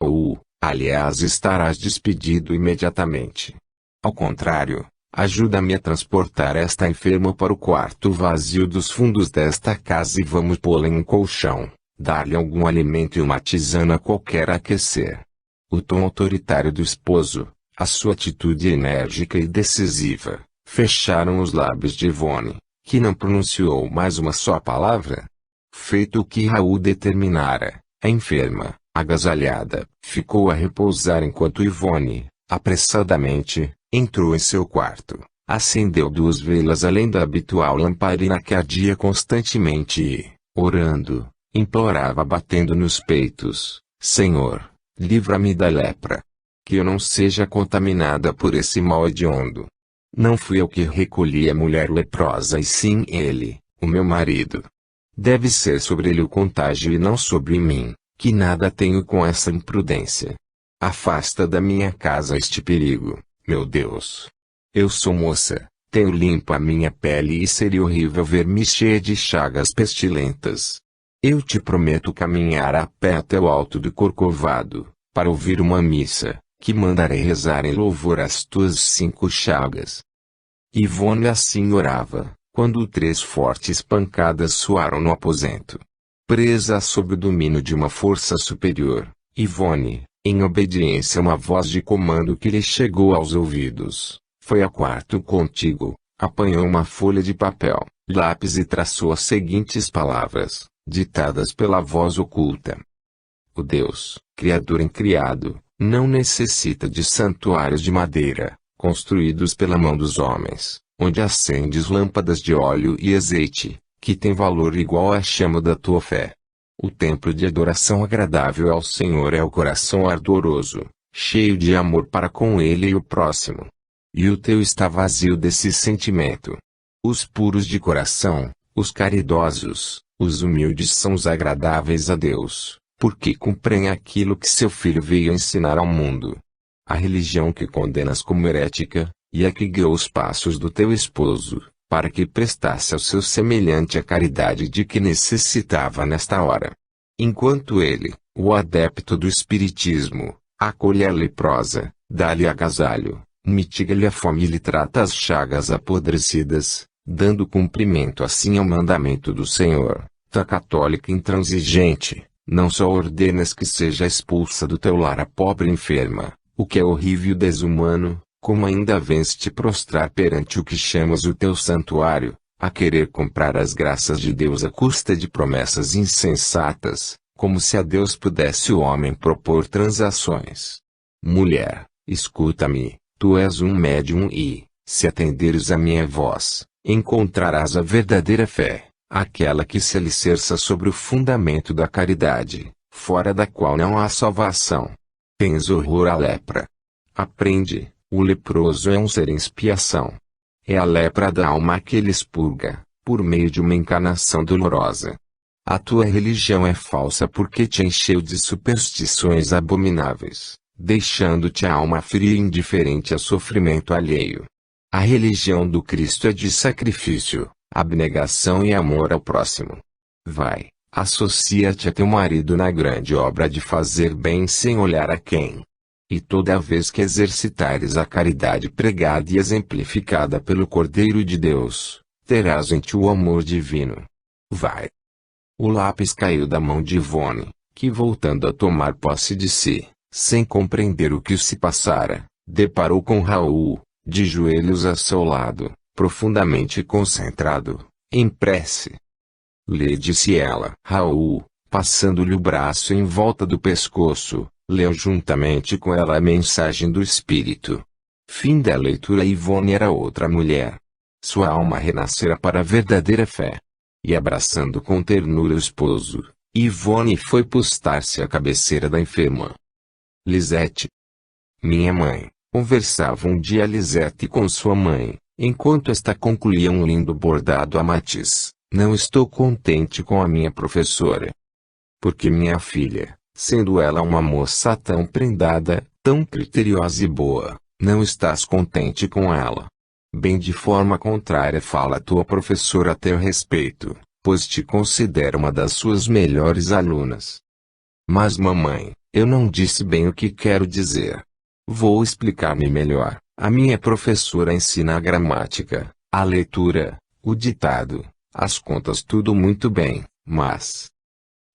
Raul, aliás, estarás despedido imediatamente. Ao contrário, ajuda-me a transportar esta enferma para o quarto vazio dos fundos desta casa e vamos pô-la em um colchão, dar-lhe algum alimento e uma tisana qualquer a aquecer. O tom autoritário do esposo, a sua atitude enérgica e decisiva, fecharam os lábios de Yvonne, que não pronunciou mais uma só palavra. Feito o que Raul determinara, a enferma, agasalhada, ficou a repousar enquanto Yvonne, apressadamente, entrou em seu quarto, acendeu 2 velas além da habitual lamparina que ardia constantemente e, orando, implorava batendo nos peitos: Senhor, livra-me da lepra. Que eu não seja contaminada por esse mal hediondo. Não fui eu que recolhi a mulher leprosa e sim ele, o meu marido. Deve ser sobre ele o contágio e não sobre mim, que nada tenho com essa imprudência. Afasta da minha casa este perigo, meu Deus. Eu sou moça, tenho limpo a minha pele e seria horrível ver-me cheia de chagas pestilentas. Eu te prometo caminhar a pé até o alto do Corcovado, para ouvir uma missa, que mandarei rezar em louvor às tuas 5 chagas. Yvonne assim orava, quando 3 fortes pancadas soaram no aposento. Presa sob o domínio de uma força superior, Yvonne, em obediência a uma voz de comando que lhe chegou aos ouvidos, foi ao quarto contíguo, apanhou uma folha de papel, lápis e traçou as seguintes palavras, ditadas pela voz oculta. O Deus, Criador incriado, não necessita de santuários de madeira, construídos pela mão dos homens, onde acendes lâmpadas de óleo e azeite, que tem valor igual à chama da tua fé. O templo de adoração agradável ao Senhor é o coração ardoroso, cheio de amor para com Ele e o próximo. E o teu está vazio desse sentimento. Os puros de coração, os caridosos, os humildes são os agradáveis a Deus, porque cumprem aquilo que seu Filho veio ensinar ao mundo. A religião que condenas como herética, e a que guiou os passos do teu esposo, para que prestasse ao seu semelhante a caridade de que necessitava nesta hora. Enquanto ele, o adepto do espiritismo, acolhe a leprosa, dá-lhe agasalho, mitiga-lhe a fome e lhe trata as chagas apodrecidas, dando cumprimento assim ao mandamento do Senhor, da católica intransigente. Não só ordenas que seja expulsa do teu lar a pobre enferma, o que é horrível e desumano, como ainda vens te prostrar perante o que chamas o teu santuário, a querer comprar as graças de Deus à custa de promessas insensatas, como se a Deus pudesse o homem propor transações. Mulher, escuta-me, tu és um médium e, se atenderes a minha voz, encontrarás a verdadeira fé. Aquela que se alicerça sobre o fundamento da caridade, fora da qual não há salvação. Tens horror à lepra. Aprende, o leproso é um ser em expiação. É a lepra da alma que ele expurga, por meio de uma encarnação dolorosa. A tua religião é falsa porque te encheu de superstições abomináveis, deixando-te a alma fria e indiferente a sofrimento alheio. A religião do Cristo é de sacrifício, abnegação e amor ao próximo. Vai, associa-te a teu marido na grande obra de fazer bem sem olhar a quem. E toda vez que exercitares a caridade pregada e exemplificada pelo Cordeiro de Deus, terás em ti o amor divino. Vai. O lápis caiu da mão de Yvonne, que voltando a tomar posse de si, sem compreender o que se passara, deparou com Raul, de joelhos a seu lado, profundamente concentrado, em prece. Lê, disse ela. Raul, passando-lhe o braço em volta do pescoço, leu juntamente com ela a mensagem do Espírito. Fim da leitura. Yvonne era outra mulher. Sua alma renascera para a verdadeira fé. E abraçando com ternura o esposo, Yvonne foi postar-se à cabeceira da enferma. Lisete. Minha mãe, conversava um dia Lisete com sua mãe, enquanto esta concluía um lindo bordado a matiz. Não estou contente com a minha professora. Porque minha filha, sendo ela uma moça tão prendada, tão criteriosa e boa, não estás contente com ela. Bem de forma contrária fala tua professora a teu respeito, pois te considera uma das suas melhores alunas. Mas mamãe, Eu não disse bem o que quero dizer. Vou explicar-me melhor. A minha professora ensina a gramática, a leitura, o ditado, as contas, tudo muito bem, mas...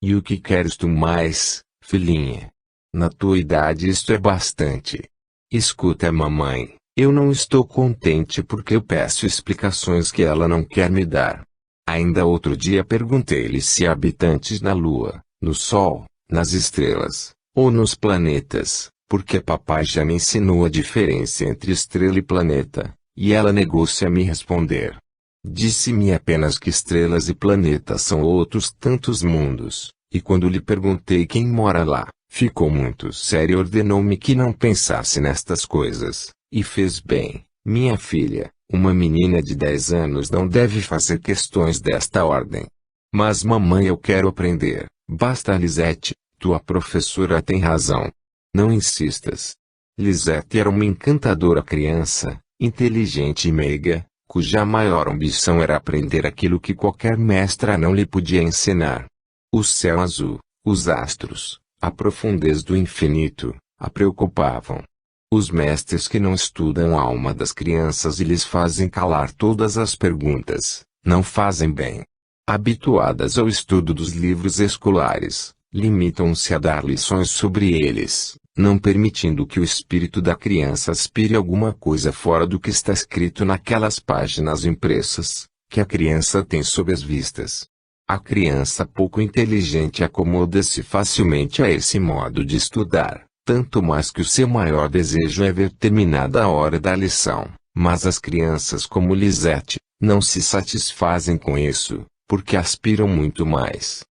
E o que queres tu mais, filhinha? Na tua idade isto é bastante. Escuta, mamãe, eu não estou contente porque eu peço explicações que ela não quer me dar. Ainda outro dia perguntei-lhe se há habitantes na Lua, no Sol, nas estrelas, ou nos planetas, porque papai já me ensinou a diferença entre estrela e planeta, e ela negou-se a me responder. Disse-me apenas que estrelas e planetas são outros tantos mundos, e quando lhe perguntei quem mora lá, ficou muito séria e ordenou-me que não pensasse nestas coisas, e fez bem. Minha filha, uma menina de 10 anos não deve fazer questões desta ordem. Mas mamãe, eu quero aprender. Basta, Lisette, tua professora tem razão. Não insistas. Lisette era uma encantadora criança, inteligente e meiga, cuja maior ambição era aprender aquilo que qualquer mestra não lhe podia ensinar. O céu azul, os astros, a profundez do infinito, a preocupavam. Os mestres que não estudam a alma das crianças e lhes fazem calar todas as perguntas, não fazem bem. Habituadas ao estudo dos livros escolares, limitam-se a dar lições sobre eles, não permitindo que o espírito da criança aspire alguma coisa fora do que está escrito naquelas páginas impressas, que a criança tem sob as vistas. A criança pouco inteligente acomoda-se facilmente a esse modo de estudar, tanto mais que o seu maior desejo é ver terminada a hora da lição, mas as crianças como Lisette, não se satisfazem com isso, porque aspiram muito mais.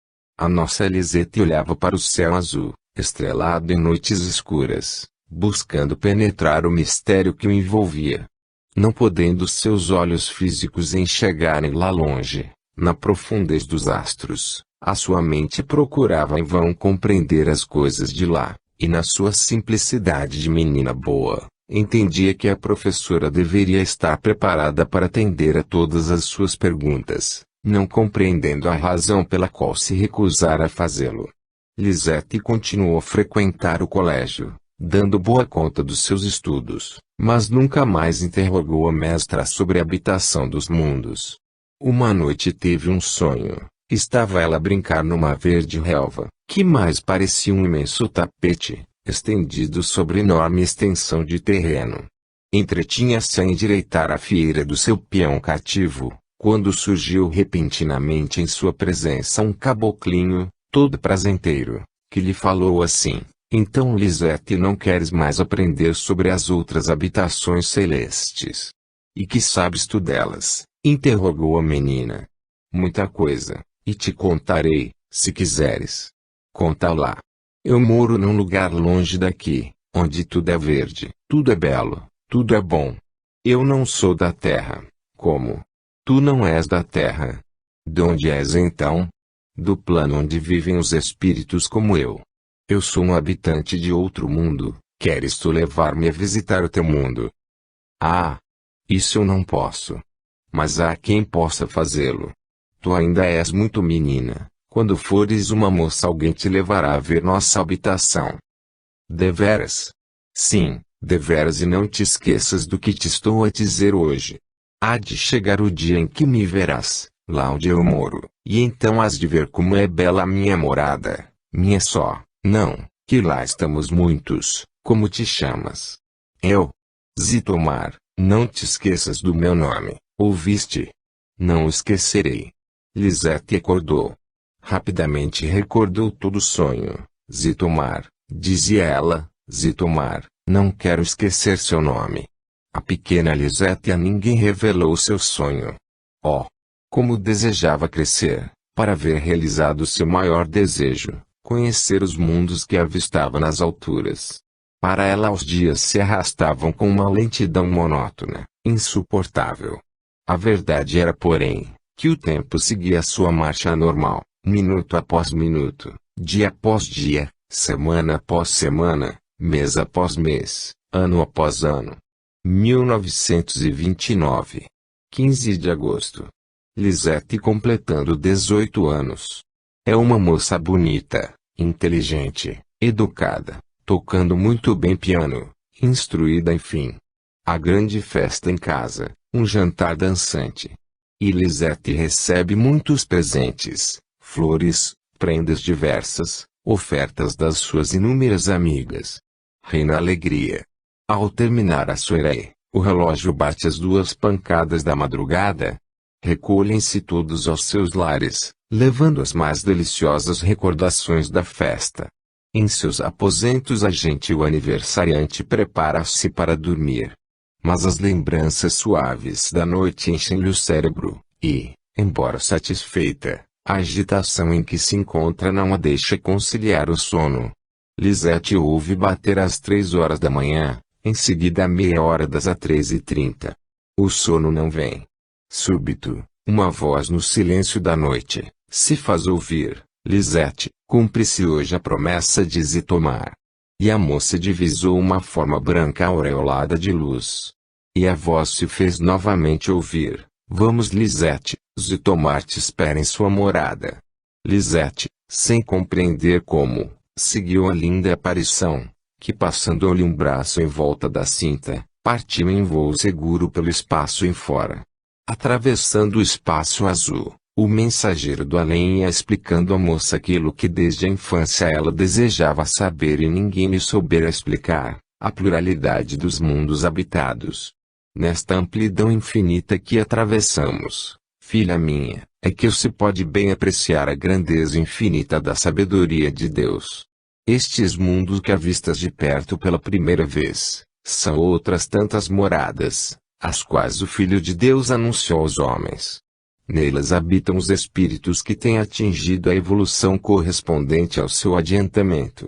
A nossa Lisette olhava para o céu azul, estrelado em noites escuras, buscando penetrar o mistério que o envolvia. Não podendo seus olhos físicos enxergarem lá longe, na profundez dos astros, a sua mente procurava em vão compreender as coisas de lá, e na sua simplicidade de menina boa, entendia que a professora deveria estar preparada para atender a todas as suas perguntas, não compreendendo a razão pela qual se recusara a fazê-lo. Lisette continuou a frequentar o colégio, dando boa conta dos seus estudos, mas nunca mais interrogou a mestra sobre a habitação dos mundos. Uma noite teve um sonho. Estava ela a brincar numa verde relva, que mais parecia um imenso tapete, estendido sobre enorme extensão de terreno. Entretinha-se a endireitar a fieira do seu peão cativo, quando surgiu repentinamente em sua presença um caboclinho, todo prazenteiro, que lhe falou assim: então, Lisette, não queres mais aprender sobre as outras habitações celestes? E que sabes tu delas? Interrogou a menina. Muita coisa, e te contarei, se quiseres. Conta lá. Eu moro num lugar longe daqui, onde tudo é verde, tudo é belo, tudo é bom. Eu não sou da terra. Como? Tu não és da terra. De onde és então? Do plano onde vivem os espíritos como eu. Eu sou um habitante de outro mundo. Queres tu levar-me a visitar o teu mundo? Ah! Isso eu não posso. Mas há quem possa fazê-lo. Tu ainda és muito menina. Quando fores uma moça, alguém te levará a ver nossa habitação. Deveras? Sim, deveras, e não te esqueças do que te estou a dizer hoje. Há de chegar o dia em que me verás, lá onde eu moro, e então hás de ver como é bela a minha morada, minha só, não, que lá estamos muitos. Como te chamas? Eu? Zitomar. Não te esqueças do meu nome, ouviste? Não o esquecerei. Lisette acordou. Rapidamente recordou todo o sonho. Zitomar, dizia ela, Zitomar, não quero esquecer seu nome. A pequena Lisette a ninguém revelou seu sonho. Oh! Como desejava crescer, para ver realizado seu maior desejo, conhecer os mundos que avistava nas alturas. Para ela os dias se arrastavam com uma lentidão monótona, insuportável. A verdade era, porém, que o tempo seguia sua marcha normal, minuto após minuto, dia após dia, semana após semana, mês após mês, ano após ano. 1929. 15 de agosto. Lisette completando 18 anos. É uma moça bonita, inteligente, educada, tocando muito bem piano, instruída enfim. A grande festa em casa, um jantar dançante. E Lisette recebe muitos presentes, flores, prendas diversas, ofertas das suas inúmeras amigas. Reina a alegria. Ao terminar a soirée, o relógio bate as 2 pancadas da madrugada. Recolhem-se todos aos seus lares, levando as mais deliciosas recordações da festa. Em seus aposentos a gentil aniversariante prepara-se para dormir. Mas as lembranças suaves da noite enchem-lhe o cérebro, e, embora satisfeita, a agitação em que se encontra não a deixa conciliar o sono. Lisette ouve bater às 3 horas da manhã, em seguida à meia hora das às 3h30. O sono não vem. Súbito, uma voz no silêncio da noite, se faz ouvir: Lisette, cumpre-se hoje a promessa de Zitomar. E a moça divisou uma forma branca aureolada de luz. E a voz se fez novamente ouvir: Vamos, Lisette, Zitomar te espera em sua morada. Lisette, sem compreender como, seguiu a linda aparição, que passando-lhe um braço em volta da cinta, partiu em voo seguro pelo espaço em fora. Atravessando o espaço azul, o mensageiro do além ia explicando à moça aquilo que desde a infância ela desejava saber e ninguém lhe soubera explicar: a pluralidade dos mundos habitados. Nesta amplidão infinita que atravessamos, filha minha, é que se pode bem apreciar a grandeza infinita da sabedoria de Deus. Estes mundos que avistas de perto pela primeira vez, são outras tantas moradas, as quais o Filho de Deus anunciou aos homens. Nelas habitam os espíritos que têm atingido a evolução correspondente ao seu adiantamento.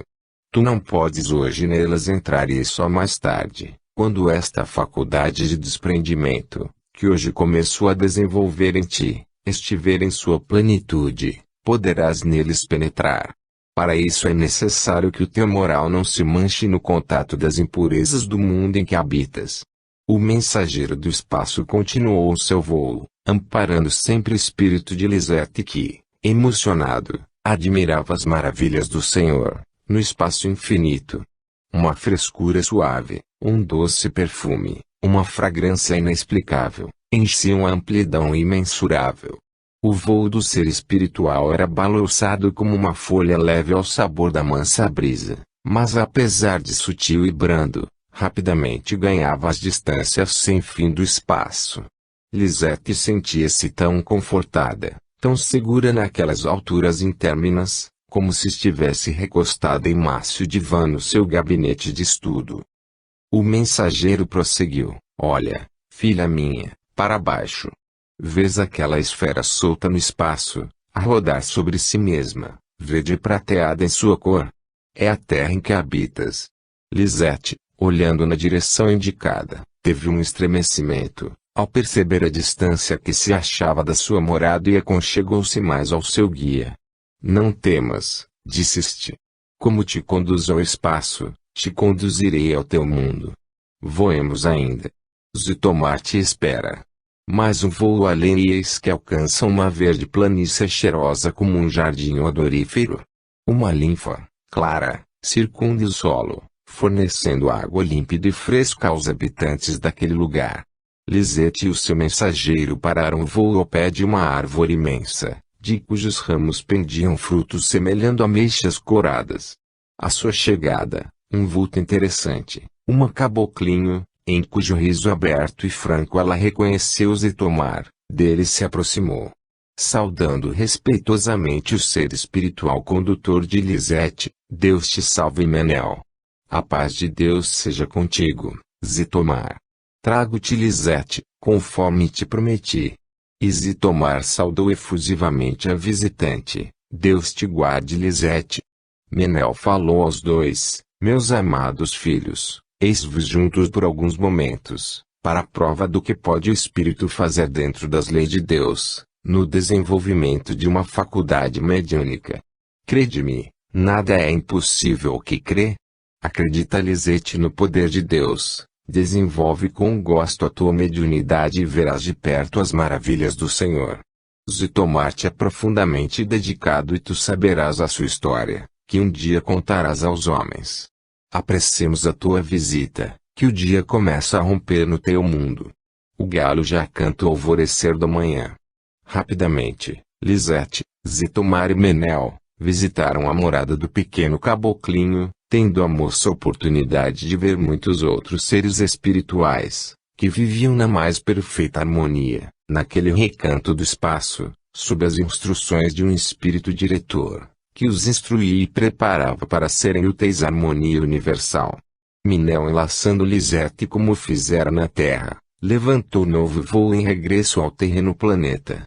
Tu não podes hoje nelas entrar e só mais tarde, quando esta faculdade de desprendimento, que hoje começou a desenvolver em ti, estiver em sua plenitude, poderás neles penetrar. Para isso é necessário que o teu moral não se manche no contato das impurezas do mundo em que habitas. O mensageiro do espaço continuou o seu voo, amparando sempre o espírito de Lisette que, emocionado, admirava as maravilhas do Senhor, no espaço infinito. Uma frescura suave, um doce perfume, uma fragrância inexplicável, enchiam a amplidão imensurável. O voo do ser espiritual era balouçado como uma folha leve ao sabor da mansa brisa, mas apesar de sutil e brando, rapidamente ganhava as distâncias sem fim do espaço. Lisette sentia-se tão confortada, tão segura naquelas alturas interminas, como se estivesse recostada em macio divã no seu gabinete de estudo. O mensageiro prosseguiu: Olha, filha minha, para baixo. Vês aquela esfera solta no espaço, a rodar sobre si mesma, verde e prateada em sua cor? É a terra em que habitas. Lisette, olhando na direção indicada, teve um estremecimento, ao perceber a distância que se achava da sua morada e aconchegou-se mais ao seu guia. Não temas, disse-te. Como te conduzo ao espaço, te conduzirei ao teu mundo. Voemos ainda. Zitomar te espera. Mais um voo além e eis que alcança uma verde planície cheirosa como um jardim odorífero. Uma linfa, clara, circunda o solo, fornecendo água límpida e fresca aos habitantes daquele lugar. Lisette e o seu mensageiro pararam o voo ao pé de uma árvore imensa, de cujos ramos pendiam frutos semelhando ameixas coradas. À sua chegada, um vulto interessante, uma caboclinho, em cujo riso aberto e franco ela reconheceu Zitomar, dele se aproximou. Saudando respeitosamente o ser espiritual condutor de Lisette, Deus te salve Menel. A paz de Deus seja contigo, Zitomar. Trago-te Lisette, conforme te prometi. E Zitomar saudou efusivamente a visitante. Deus te guarde Lisette. Menel falou aos dois: Meus amados filhos, eis-vos juntos por alguns momentos, para a prova do que pode o espírito fazer dentro das leis de Deus, no desenvolvimento de uma faculdade mediúnica. Crede-me, nada é impossível ao que crê. Acredita Lisette no poder de Deus, desenvolve com gosto a tua mediunidade e verás de perto as maravilhas do Senhor. Zitomar te é profundamente dedicado e tu saberás a sua história, que um dia contarás aos homens. Apressemos a tua visita, que o dia começa a romper no teu mundo. O galo já canta o alvorecer da manhã. Rapidamente, Lisete, Zitomar e Menel visitaram a morada do pequeno caboclinho, tendo a moça a oportunidade de ver muitos outros seres espirituais, que viviam na mais perfeita harmonia, naquele recanto do espaço, sob as instruções de um espírito diretor, que os instruía e preparava para serem úteis à harmonia universal. Menel, enlaçando Lisete como fizera na Terra, levantou novo voo em regresso ao terreno planeta.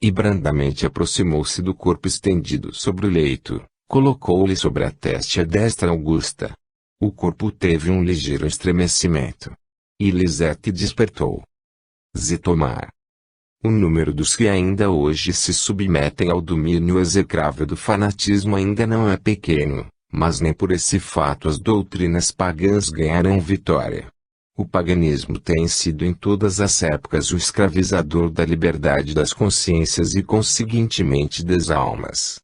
E brandamente aproximou-se do corpo estendido sobre o leito, colocou-lhe sobre a teste a destra augusta. O corpo teve um ligeiro estremecimento. E Lisete despertou. Zitomar. O número dos que ainda hoje se submetem ao domínio execrável do fanatismo ainda não é pequeno, mas nem por esse fato as doutrinas pagãs ganharão vitória. O paganismo tem sido em todas as épocas o escravizador da liberdade das consciências e conseguintemente das almas.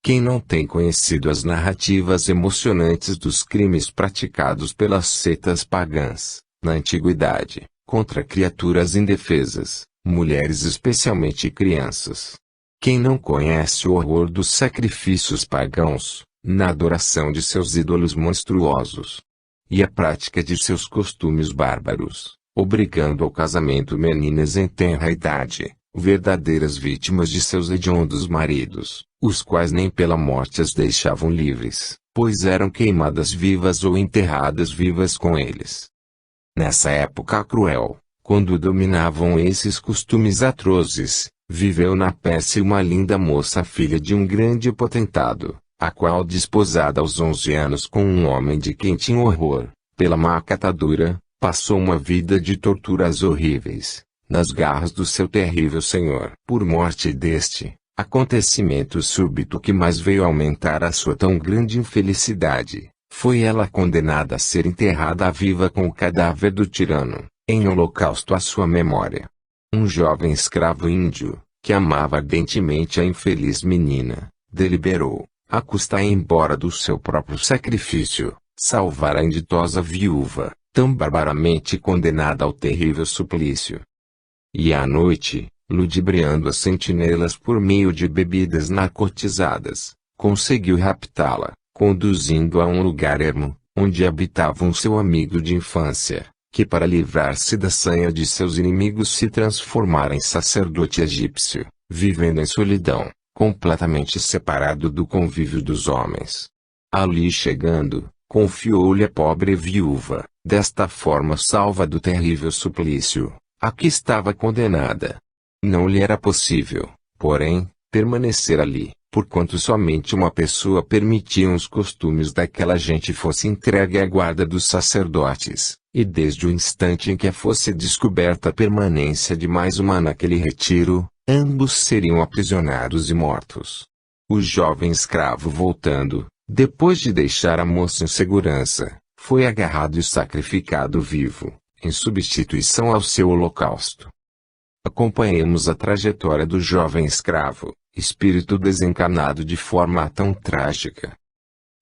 Quem não tem conhecido as narrativas emocionantes dos crimes praticados pelas seitas pagãs, na antiguidade, contra criaturas indefesas, mulheres especialmente crianças? Quem não conhece o horror dos sacrifícios pagãos, na adoração de seus ídolos monstruosos? E a prática de seus costumes bárbaros, obrigando ao casamento meninas em tenra idade, verdadeiras vítimas de seus hediondos maridos, os quais nem pela morte as deixavam livres, pois eram queimadas vivas ou enterradas vivas com eles. Nessa época cruel, quando dominavam esses costumes atrozes, viveu na Pérsia uma linda moça filha de um grande potentado, a qual, desposada aos 11 anos com um homem de quem tinha horror, pela má catadura, passou uma vida de torturas horríveis, nas garras do seu terrível senhor. Por morte deste, acontecimento súbito que mais veio aumentar a sua tão grande infelicidade, foi ela condenada a ser enterrada viva com o cadáver do tirano, em holocausto à sua memória. Um jovem escravo índio, que amava ardentemente a infeliz menina, deliberou, à custa e embora do seu próprio sacrifício, salvar a inditosa viúva, tão barbaramente condenada ao terrível suplício. E à noite, ludibriando as sentinelas por meio de bebidas narcotizadas, conseguiu raptá-la, conduzindo-a a um lugar ermo, onde habitava um seu amigo de infância, que para livrar-se da sanha de seus inimigos se transformara em sacerdote egípcio, vivendo em solidão, completamente separado do convívio dos homens. Ali chegando, confiou-lhe a pobre viúva, desta forma salva do terrível suplício, a que estava condenada. Não lhe era possível, porém, permanecer ali, porquanto somente uma pessoa permitiam os costumes daquela gente fosse entregue à guarda dos sacerdotes, e desde o instante em que fosse descoberta a permanência de mais uma naquele retiro, ambos seriam aprisionados e mortos. O jovem escravo voltando, depois de deixar a moça em segurança, foi agarrado e sacrificado vivo, em substituição ao seu holocausto. Acompanhemos a trajetória do jovem escravo, espírito desencarnado de forma tão trágica.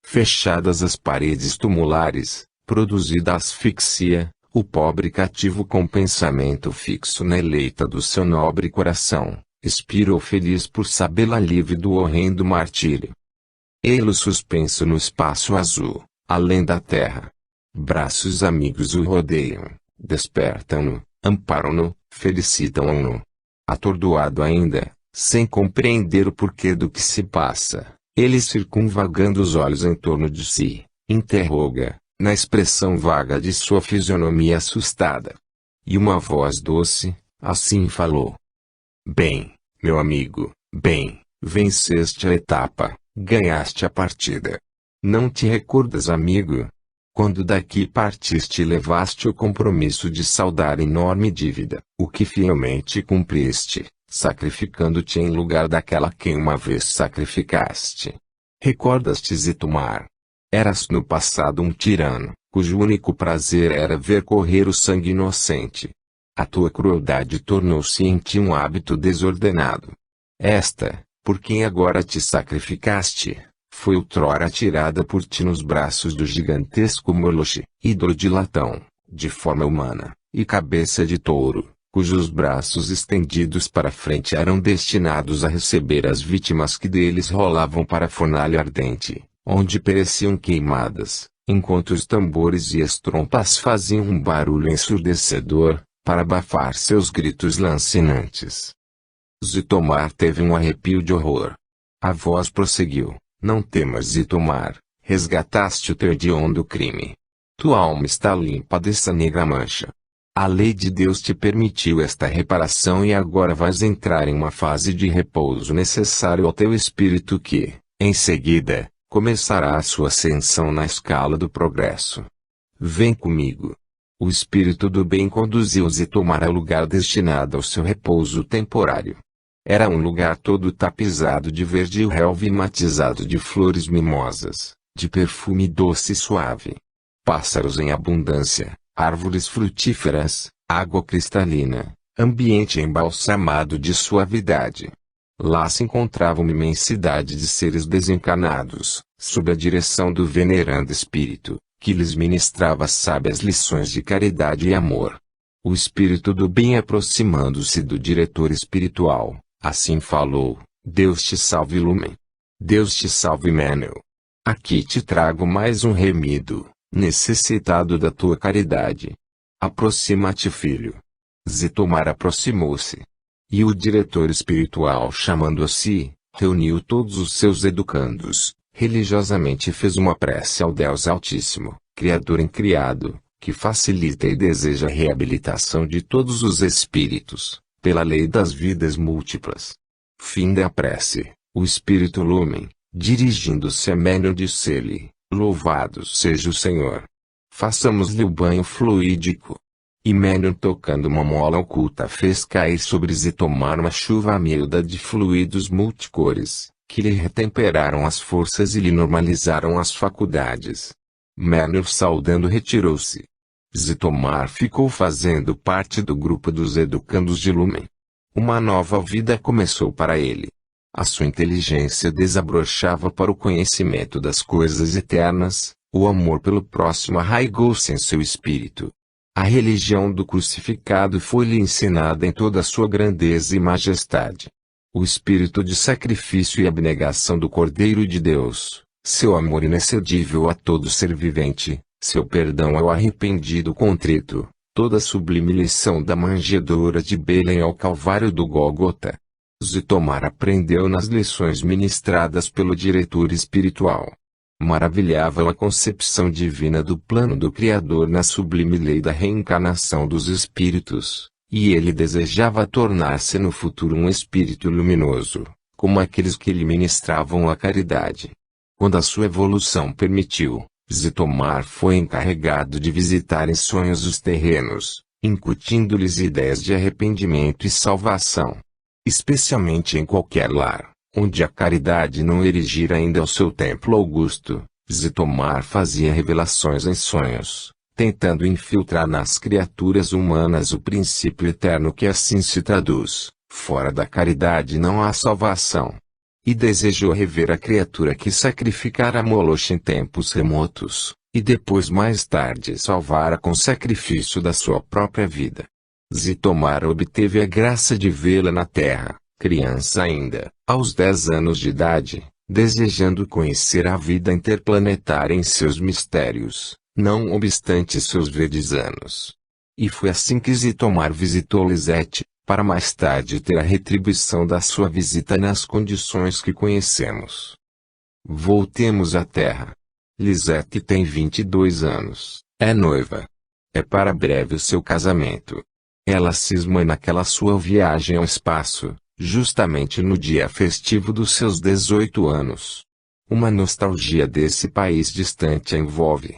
Fechadas as paredes tumulares, produzida a asfixia, o pobre cativo com pensamento fixo na eleita do seu nobre coração, expirou feliz por sabê-la livre do horrendo martírio. Ele suspenso no espaço azul, além da terra. Braços amigos o rodeiam, despertam-no, amparam-no, felicitam-no. Atordoado ainda, sem compreender o porquê do que se passa, ele circunvagando os olhos em torno de si, interroga, na expressão vaga de sua fisionomia assustada. E uma voz doce, assim falou: "Bem, meu amigo, bem, venceste a etapa, ganhaste a partida. Não te recordas, amigo? Quando daqui partiste levaste o compromisso de saldar enorme dívida, o que fielmente cumpriste, sacrificando-te em lugar daquela quem uma vez sacrificaste. Recordas-te, Zitomar? Eras no passado um tirano, cujo único prazer era ver correr o sangue inocente. A tua crueldade tornou-se em ti um hábito desordenado. Esta, por quem agora te sacrificaste, foi outrora tirada por ti nos braços do gigantesco Moloch, ídolo de latão, de forma humana, e cabeça de touro, cujos braços estendidos para frente eram destinados a receber as vítimas que deles rolavam para a fornalha ardente, onde pereciam queimadas, enquanto os tambores e as trompas faziam um barulho ensurdecedor, para abafar seus gritos lancinantes. Zitomar teve um arrepio de horror. A voz prosseguiu: não temas, Zitomar, resgataste o teu hediondo crime. Tua alma está limpa dessa negra mancha. A lei de Deus te permitiu esta reparação e agora vais entrar em uma fase de repouso necessário ao teu espírito que, em seguida, começará a sua ascensão na escala do progresso. Vem comigo. O espírito do bem conduziu Zitomar ao lugar destinado ao seu repouso temporário. Era um lugar todo tapizado de verde relva e matizado de flores mimosas, de perfume doce e suave. Pássaros em abundância, árvores frutíferas, água cristalina, ambiente embalsamado de suavidade. Lá se encontrava uma imensidade de seres desencarnados, sob a direção do venerando espírito, que lhes ministrava sábias lições de caridade e amor. O espírito do bem, aproximando-se do diretor espiritual, assim falou: Deus te salve, Lumen. Deus te salve, Menel. Aqui te trago mais um remido, necessitado da tua caridade. Aproxima-te, filho. Zitomar aproximou-se. E o diretor espiritual, chamando a si, reuniu todos os seus educandos, religiosamente fez uma prece ao Deus Altíssimo, Criador incriado, que facilita e deseja a reabilitação de todos os espíritos, pela lei das vidas múltiplas. Fim da prece. O espírito Lumen, dirigindo-se a Menel, disse-lhe: louvado seja o Senhor. Façamos-lhe o banho fluídico. E Menel, tocando uma mola oculta, fez cair sobre Zitomar uma chuva miúda de fluidos multicores, que lhe retemperaram as forças e lhe normalizaram as faculdades. Menel, saudando, retirou-se. Zitomar ficou fazendo parte do grupo dos educandos de Lumen. Uma nova vida começou para ele. A sua inteligência desabrochava para o conhecimento das coisas eternas, o amor pelo próximo arraigou-se em seu espírito. A religião do crucificado foi-lhe ensinada em toda a sua grandeza e majestade. O espírito de sacrifício e abnegação do Cordeiro de Deus, seu amor inexcedível a todo ser vivente, seu perdão ao arrependido contrito, toda a sublime lição da manjedoura de Belém ao Calvário do Gólgota. Zitomar aprendeu nas lições ministradas pelo diretor espiritual. Maravilhava-o a concepção divina do plano do Criador na sublime lei da reencarnação dos espíritos, e ele desejava tornar-se no futuro um espírito luminoso, como aqueles que lhe ministravam a caridade. Quando a sua evolução permitiu, Zitomar foi encarregado de visitar em sonhos os terrenos, incutindo-lhes ideias de arrependimento e salvação. Especialmente em qualquer lar, onde a caridade não erigira ainda o seu templo augusto, Zitomar fazia revelações em sonhos, tentando infiltrar nas criaturas humanas o princípio eterno que assim se traduz: fora da caridade não há salvação. E desejou rever a criatura que sacrificara Moloch em tempos remotos, e depois mais tarde salvara com sacrifício da sua própria vida. Zitomar obteve a graça de vê-la na terra, criança ainda, aos 10 anos de idade, desejando conhecer a vida interplanetária em seus mistérios, não obstante seus verdes anos. E foi assim que Zitomar visitou Lisete, para mais tarde ter a retribuição da sua visita nas condições que conhecemos. Voltemos à Terra. Lisete tem 22 anos, é noiva. É para breve o seu casamento. Ela cisma naquela sua viagem ao espaço, justamente no dia festivo dos seus 18 anos. Uma nostalgia desse país distante a envolve.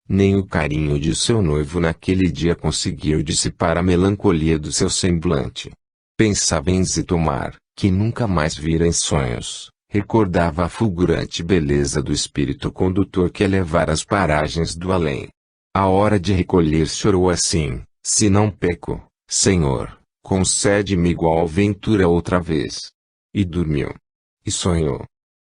Nem o carinho de seu noivo naquele dia conseguiu dissipar a melancolia do seu semblante. Pensava em Zitomar, que nunca mais vira em sonhos, recordava a fulgurante beleza do espírito condutor que a levara às paragens do além. À hora de recolher-se orou assim: se não peco, Senhor, concede-me igual ventura outra vez. E dormiu. E sonhou.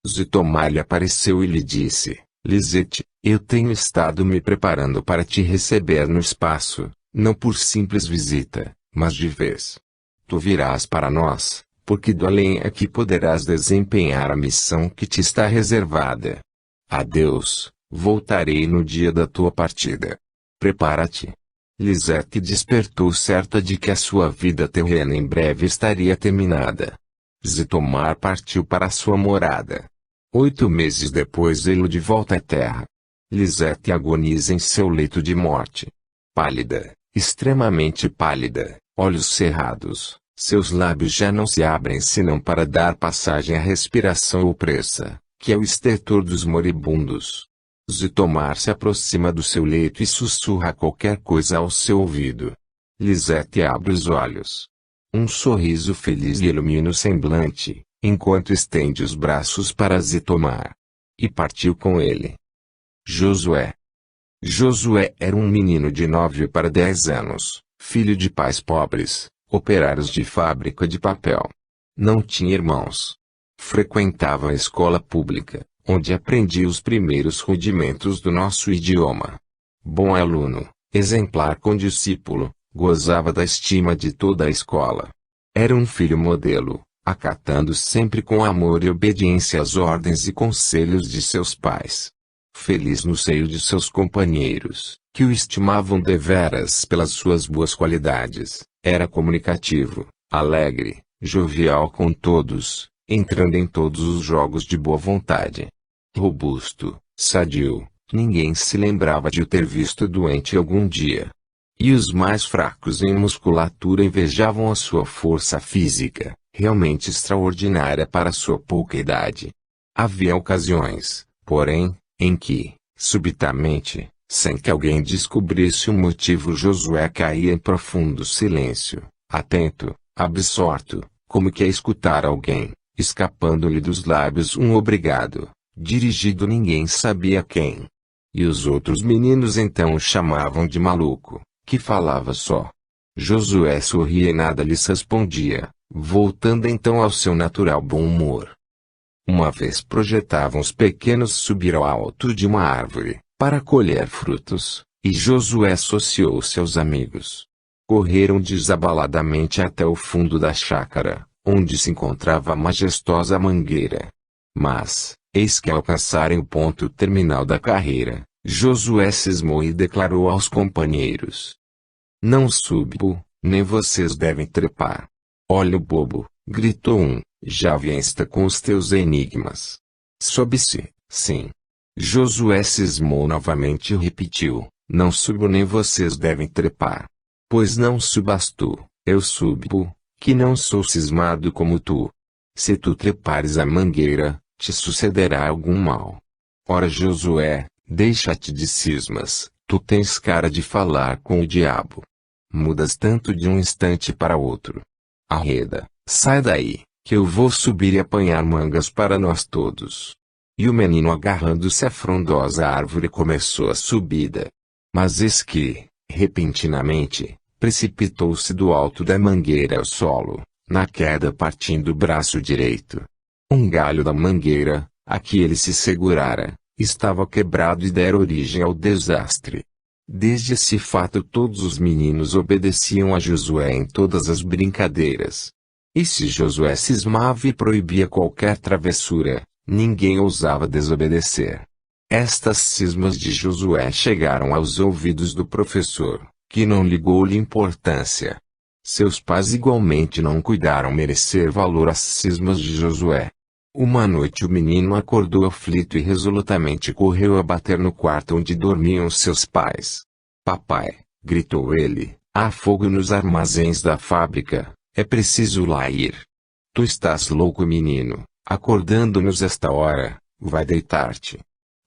Zitomar lhe apareceu e lhe disse: Lisete, eu tenho estado me preparando para te receber no espaço, não por simples visita, mas de vez. Tu virás para nós, porque do além é que poderás desempenhar a missão que te está reservada. Adeus, voltarei no dia da tua partida. Prepara-te. Lisete despertou certa de que a sua vida terrena em breve estaria terminada. Zitomar partiu para sua morada. 8 meses depois ele de volta à terra. Lisete agoniza em seu leito de morte. Pálida, extremamente pálida, olhos cerrados, seus lábios já não se abrem senão para dar passagem à respiração opressa, que é o estertor dos moribundos. Zitomar se aproxima do seu leito e sussurra qualquer coisa ao seu ouvido. Lisete abre os olhos. Um sorriso feliz lhe ilumina o semblante, enquanto estende os braços para Zitomar. E partiu com ele. Josué. Josué era um menino de 9 para 10 anos, filho de pais pobres, operários de fábrica de papel. Não tinha irmãos. Frequentava a escola pública, onde aprendia os primeiros rudimentos do nosso idioma. Bom aluno, exemplar condiscípulo, gozava da estima de toda a escola. Era um filho modelo, acatando sempre com amor e obediência as ordens e conselhos de seus pais. Feliz no seio de seus companheiros, que o estimavam deveras pelas suas boas qualidades, era comunicativo, alegre, jovial com todos, entrando em todos os jogos de boa vontade. Robusto, sadio, ninguém se lembrava de o ter visto doente algum dia. E os mais fracos em musculatura invejavam a sua força física, realmente extraordinária para sua pouca idade. Havia ocasiões, porém, em que, subitamente, sem que alguém descobrisse o motivo, Josué caía em profundo silêncio, atento, absorto, como que a escutar alguém, escapando-lhe dos lábios um obrigado, dirigido ninguém sabia a quem. E os outros meninos então o chamavam de maluco, que falava só. Josué sorria e nada lhes respondia, voltando então ao seu natural bom humor. Uma vez projetavam os pequenos subir ao alto de uma árvore, para colher frutos, e Josué associou-se aos amigos. Correram desabaladamente até o fundo da chácara, onde se encontrava a majestosa mangueira. Mas, eis que ao alcançarem o ponto terminal da carreira, Josué cismou e declarou aos companheiros: Não subo, nem vocês devem trepar. Olha o bobo, gritou um, já viesta com os teus enigmas. Sobe-se, sim. Josué cismou novamente e repetiu: Não subo nem vocês devem trepar. Pois não subas tu, eu subo, que não sou cismado como tu. Se tu trepares a mangueira, te sucederá algum mal. Ora Josué, deixa-te de cismas, tu tens cara de falar com o diabo. Mudas tanto de um instante para outro. Arreda, sai daí, que eu vou subir e apanhar mangas para nós todos. E o menino agarrando-se à frondosa árvore começou a subida. Mas eis que, repentinamente, precipitou-se do alto da mangueira ao solo, na queda partindo o braço direito. Um galho da mangueira, a que ele se segurara, estava quebrado e dera origem ao desastre. Desde esse fato todos os meninos obedeciam a Josué em todas as brincadeiras. E se Josué cismava e proibia qualquer travessura, ninguém ousava desobedecer. Estas cismas de Josué chegaram aos ouvidos do professor, que não ligou-lhe importância. Seus pais igualmente não cuidaram merecer valor às cismas de Josué. Uma noite o menino acordou aflito e resolutamente correu a bater no quarto onde dormiam seus pais. Papai, gritou ele, há fogo nos armazéns da fábrica, é preciso lá ir. Tu estás louco, menino, acordando-nos esta hora, vai deitar-te.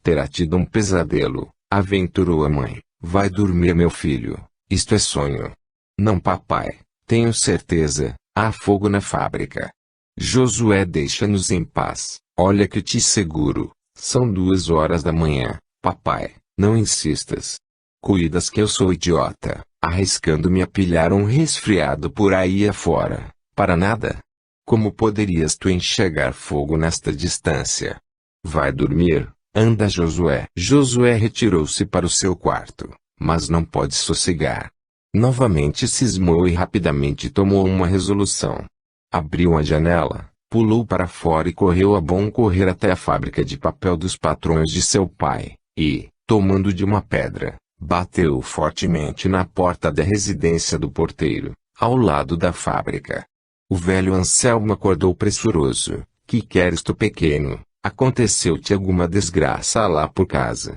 Terá tido um pesadelo, aventurou a mãe. Vai dormir, meu filho, isto é sonho. Não, papai, tenho certeza, há fogo na fábrica. Josué, deixa-nos em paz, olha que te seguro, são 2 horas da manhã, papai, não insistas. Cuidas que eu sou idiota, arriscando-me a pilhar um resfriado por aí afora, para nada? Como poderias tu enxergar fogo nesta distância? Vai dormir, anda Josué. Josué retirou-se para o seu quarto, mas não pôde sossegar. Novamente cismou e rapidamente tomou uma resolução. Abriu a janela, pulou para fora e correu a bom correr até a fábrica de papel dos patrões de seu pai, e, tomando de uma pedra, bateu fortemente na porta da residência do porteiro, ao lado da fábrica. O velho Anselmo acordou pressuroso. Que queres tu, pequeno? Aconteceu-te alguma desgraça lá por casa?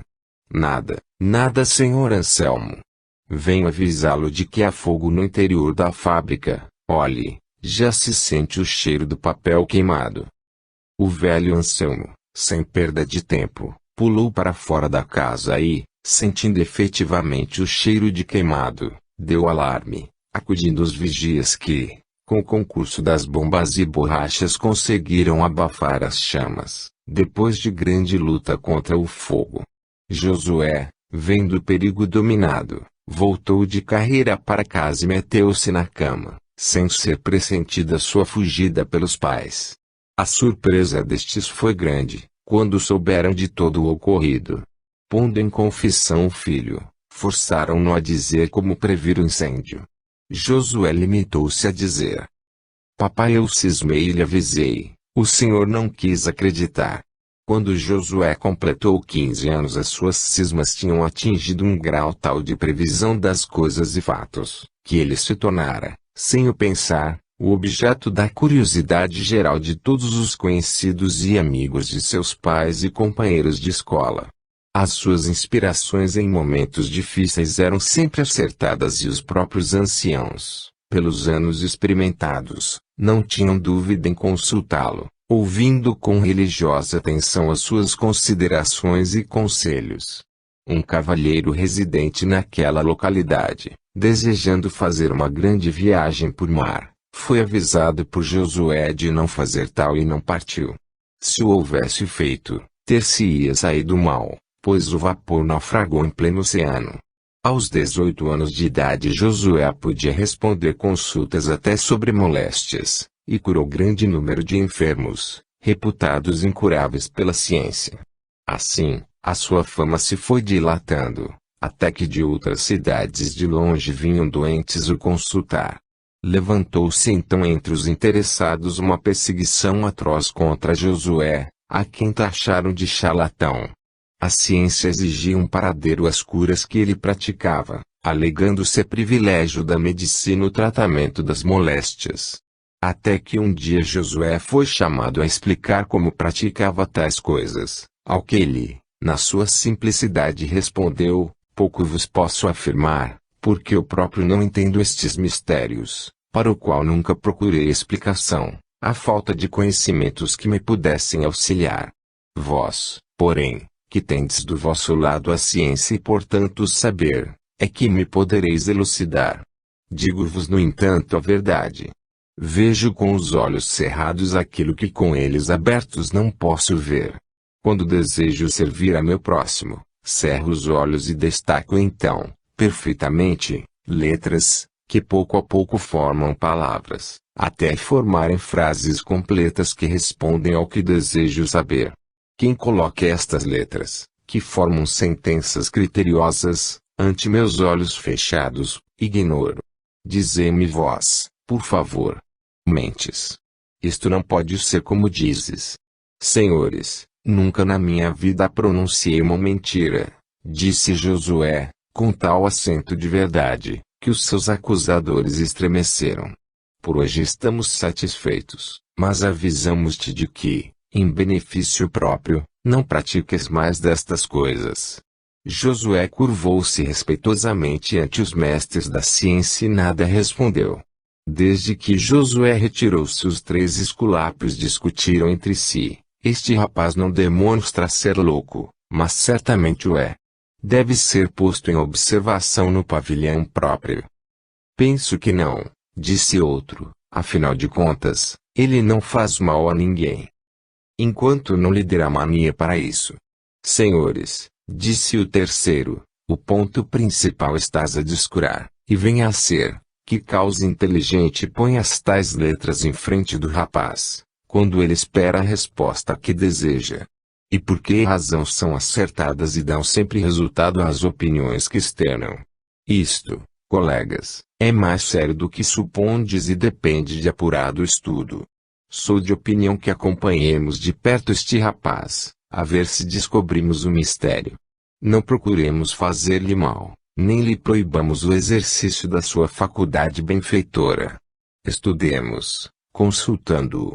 Nada, nada, senhor Anselmo. Venho avisá-lo de que há fogo no interior da fábrica. Olhe, já se sente o cheiro do papel queimado. O velho Anselmo, sem perda de tempo, pulou para fora da casa e, sentindo efetivamente o cheiro de queimado, deu alarme, acudindo os vigias que, com o concurso das bombas e borrachas, conseguiram abafar as chamas, depois de grande luta contra o fogo. Josué, vendo o perigo dominado, voltou de carreira para casa e meteu-se na cama, sem ser pressentida sua fugida pelos pais. A surpresa destes foi grande, quando souberam de todo o ocorrido. Pondo em confissão o filho, forçaram-no a dizer como previr o incêndio. Josué limitou-se a dizer: Papai, eu cismei e lhe avisei. O senhor não quis acreditar. Quando Josué completou 15 anos, as suas cismas tinham atingido um grau tal de previsão das coisas e fatos, que ele se tornara, sem o pensar, o objeto da curiosidade geral de todos os conhecidos e amigos de seus pais e companheiros de escola. As suas inspirações em momentos difíceis eram sempre acertadas e os próprios anciãos, pelos anos experimentados, não tinham dúvida em consultá-lo, ouvindo com religiosa atenção as suas considerações e conselhos. Um cavalheiro residente naquela localidade, desejando fazer uma grande viagem por mar, foi avisado por Josué de não fazer tal e não partiu. Se o houvesse feito, ter-se-ia saído mal, pois o vapor naufragou em pleno oceano. Aos 18 anos de idade, Josué podia responder consultas até sobre moléstias, e curou grande número de enfermos, reputados incuráveis pela ciência. Assim, a sua fama se foi dilatando, até que de outras cidades de longe vinham doentes o consultar. Levantou-se então entre os interessados uma perseguição atroz contra Josué, a quem taxaram de charlatão. A ciência exigia um paradeiro às curas que ele praticava, alegando ser privilégio da medicina o tratamento das moléstias. Até que um dia Josué foi chamado a explicar como praticava tais coisas, ao que ele, na sua simplicidade, respondeu: pouco vos posso afirmar, porque eu próprio não entendo estes mistérios, para o qual nunca procurei explicação, a falta de conhecimentos que me pudessem auxiliar. Vós, porém, que tendes do vosso lado a ciência e portanto o saber, é que me podereis elucidar. Digo-vos no entanto a verdade. Vejo com os olhos cerrados aquilo que com eles abertos não posso ver. Quando desejo servir a meu próximo, cerro os olhos e destaco então, perfeitamente, letras, que pouco a pouco formam palavras, até formarem frases completas que respondem ao que desejo saber. Quem coloque estas letras, que formam sentenças criteriosas, ante meus olhos fechados, ignoro. Dizei-me vós, por favor. Mentes. Isto não pode ser como dizes. Senhores, nunca na minha vida pronunciei uma mentira, disse Josué, com tal acento de verdade, que os seus acusadores estremeceram. Por hoje estamos satisfeitos, mas avisamos-te de que, em benefício próprio, não pratiques mais destas coisas. Josué curvou-se respeitosamente ante os mestres da ciência e nada respondeu. Desde que Josué retirou-se, os três esculápios discutiram entre si: este rapaz não demonstra ser louco, mas certamente o é. Deve ser posto em observação no pavilhão próprio. Penso que não, disse outro, afinal de contas, ele não faz mal a ninguém. Enquanto não lhe der a mania para isso. Senhores, disse o terceiro, o ponto principal estás a descurar, e venha a ser, que causa inteligente põe as tais letras em frente do rapaz, quando ele espera a resposta que deseja. E por que razão são acertadas e dão sempre resultado às opiniões que externam? Isto, colegas, é mais sério do que supondes e depende de apurado estudo. Sou de opinião que acompanhemos de perto este rapaz, a ver se descobrimos o mistério. Não procuremos fazer-lhe mal, nem lhe proibamos o exercício da sua faculdade benfeitora. Estudemos, consultando-o.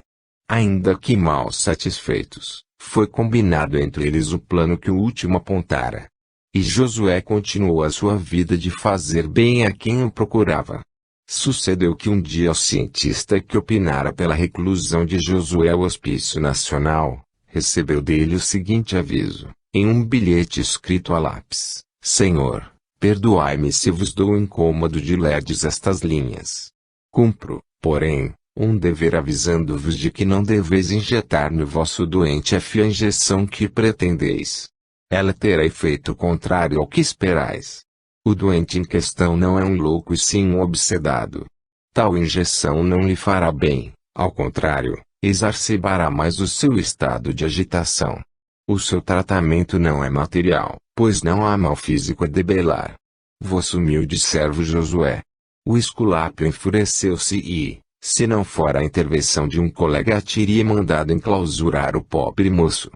Ainda que mal satisfeitos, foi combinado entre eles o plano que o último apontara. E Josué continuou a sua vida de fazer bem a quem o procurava. Sucedeu que um dia o cientista que opinara pela reclusão de Josué ao Hospício Nacional, recebeu dele o seguinte aviso, em um bilhete escrito a lápis: Senhor, perdoai-me se vos dou o incômodo de lerdes estas linhas. Cumpro, porém, um dever avisando-vos de que não deveis injetar no vosso doente a injeção que pretendeis. Ela terá efeito contrário ao que esperais. O doente em questão não é um louco e sim um obsedado. Tal injeção não lhe fará bem, ao contrário, exacerbará mais o seu estado de agitação. O seu tratamento não é material, pois não há mal físico a debelar. Vosso humilde servo Josué. O Esculápio enfureceu-se e, se não fora a intervenção de um colega, teria mandado enclausurar o pobre moço.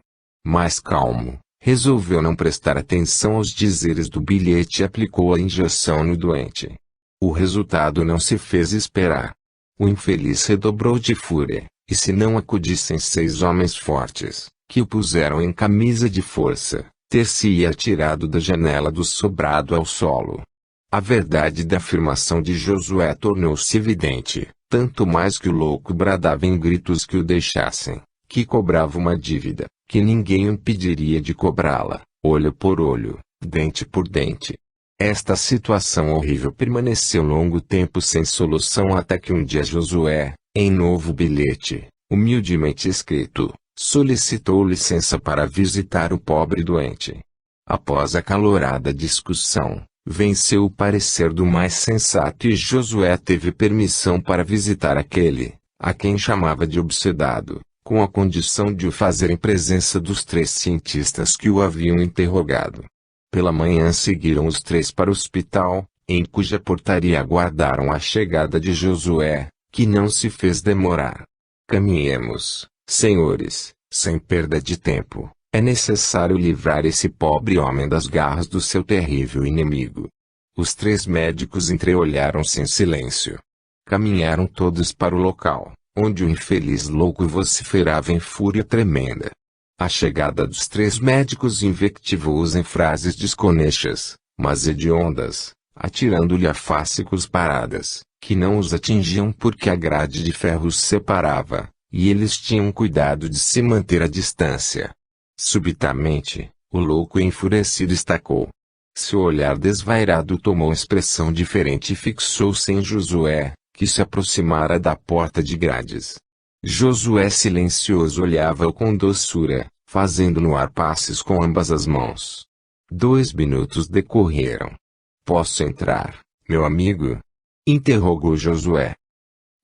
Mais calmo, resolveu não prestar atenção aos dizeres do bilhete e aplicou a injeção no doente. O resultado não se fez esperar. O infeliz redobrou de fúria, e se não acudissem 6 homens fortes, que o puseram em camisa de força, ter-se-ia atirado da janela do sobrado ao solo. A verdade da afirmação de Josué tornou-se evidente, tanto mais que o louco bradava em gritos que o deixassem, que cobrava uma dívida, que ninguém o impediria de cobrá-la, olho por olho, dente por dente. Esta situação horrível permaneceu longo tempo sem solução até que um dia Josué, em novo bilhete, humildemente escrito, solicitou licença para visitar o pobre doente. Após acalorada discussão, venceu o parecer do mais sensato e Josué teve permissão para visitar aquele, a quem chamava de obsedado, com a condição de o fazer em presença dos 3 cientistas que o haviam interrogado. Pela manhã seguiram os 3 para o hospital, em cuja portaria aguardaram a chegada de Josué, que não se fez demorar. Caminhemos, senhores, sem perda de tempo. É necessário livrar esse pobre homem das garras do seu terrível inimigo. Os 3 médicos entreolharam-se em silêncio. Caminharam todos para o local, onde o infeliz louco vociferava em fúria tremenda. A chegada dos 3 médicos invectivou-os em frases desconexas, mas hediondas, atirando-lhe a fáscicos paradas, que não os atingiam porque a grade de ferro os separava, e eles tinham cuidado de se manter à distância. Subitamente, o louco enfurecido estacou. Seu olhar desvairado tomou expressão diferente e fixou-se em Josué, que se aproximara da porta de grades. Josué silencioso olhava-o com doçura, fazendo no ar passes com ambas as mãos. 2 minutos decorreram. Posso entrar, meu amigo? Interrogou Josué.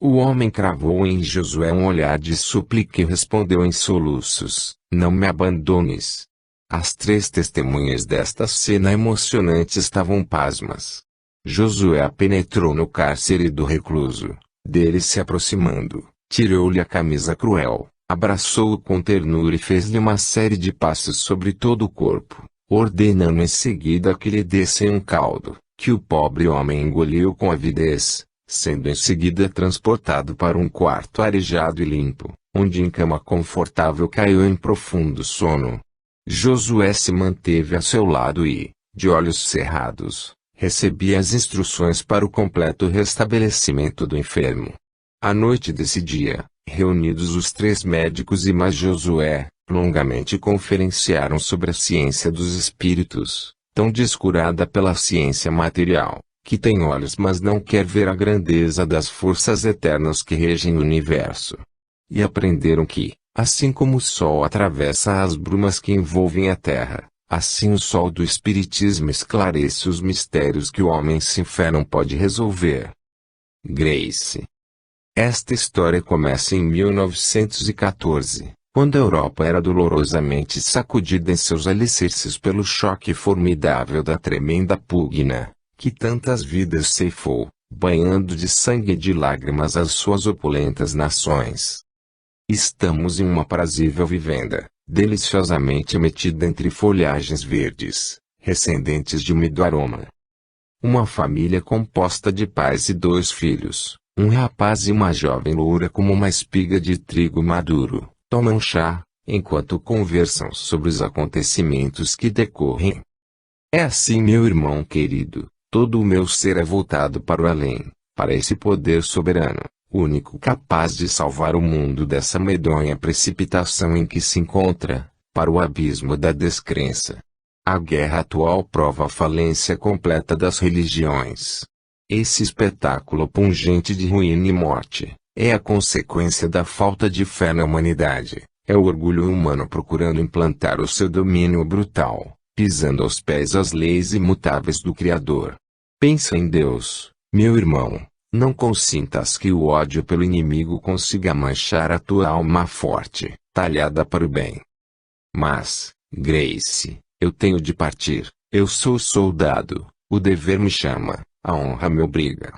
O homem cravou em Josué um olhar de súplica e respondeu em soluços: Não me abandones. As 3 testemunhas desta cena emocionante estavam pasmas. Josué penetrou no cárcere do recluso, dele se aproximando, tirou-lhe a camisa cruel, abraçou-o com ternura e fez-lhe uma série de passos sobre todo o corpo, ordenando em seguida que lhe dessem um caldo, que o pobre homem engoliu com avidez, sendo em seguida transportado para um quarto arejado e limpo, onde em cama confortável caiu em profundo sono. Josué se manteve a seu lado e, de olhos cerrados, recebia as instruções para o completo restabelecimento do enfermo. À noite desse dia, reunidos os 3 médicos e mais Josué, longamente conferenciaram sobre a ciência dos espíritos, tão descurada pela ciência material, que tem olhos mas não quer ver a grandeza das forças eternas que regem o universo. E aprenderam que, assim como o Sol atravessa as brumas que envolvem a Terra, assim o Sol do Espiritismo esclarece os mistérios que o homem sem fé não pode resolver. Grace. Esta história começa em 1914, Quando a Europa era dolorosamente sacudida em seus alicerces pelo choque formidável da tremenda pugna, que tantas vidas ceifou, banhando de sangue e de lágrimas as suas opulentas nações. Estamos em uma aprazível vivenda, deliciosamente metida entre folhagens verdes, recendentes de úmido aroma. Uma família composta de pais e 2 filhos, um rapaz e uma jovem loura como uma espiga de trigo maduro, tomam chá, enquanto conversam sobre os acontecimentos que decorrem. É assim, meu irmão querido, todo o meu ser é voltado para o além, para esse poder soberano, único capaz de salvar o mundo dessa medonha precipitação em que se encontra, para o abismo da descrença. A guerra atual prova a falência completa das religiões. Esse espetáculo pungente de ruína e morte é a consequência da falta de fé na humanidade, é o orgulho humano procurando implantar o seu domínio brutal, pisando aos pés as leis imutáveis do Criador. Pensa em Deus, meu irmão, não consintas que o ódio pelo inimigo consiga manchar a tua alma forte, talhada para o bem. Mas, Grace, eu tenho de partir, eu sou soldado, o dever me chama, a honra me obriga.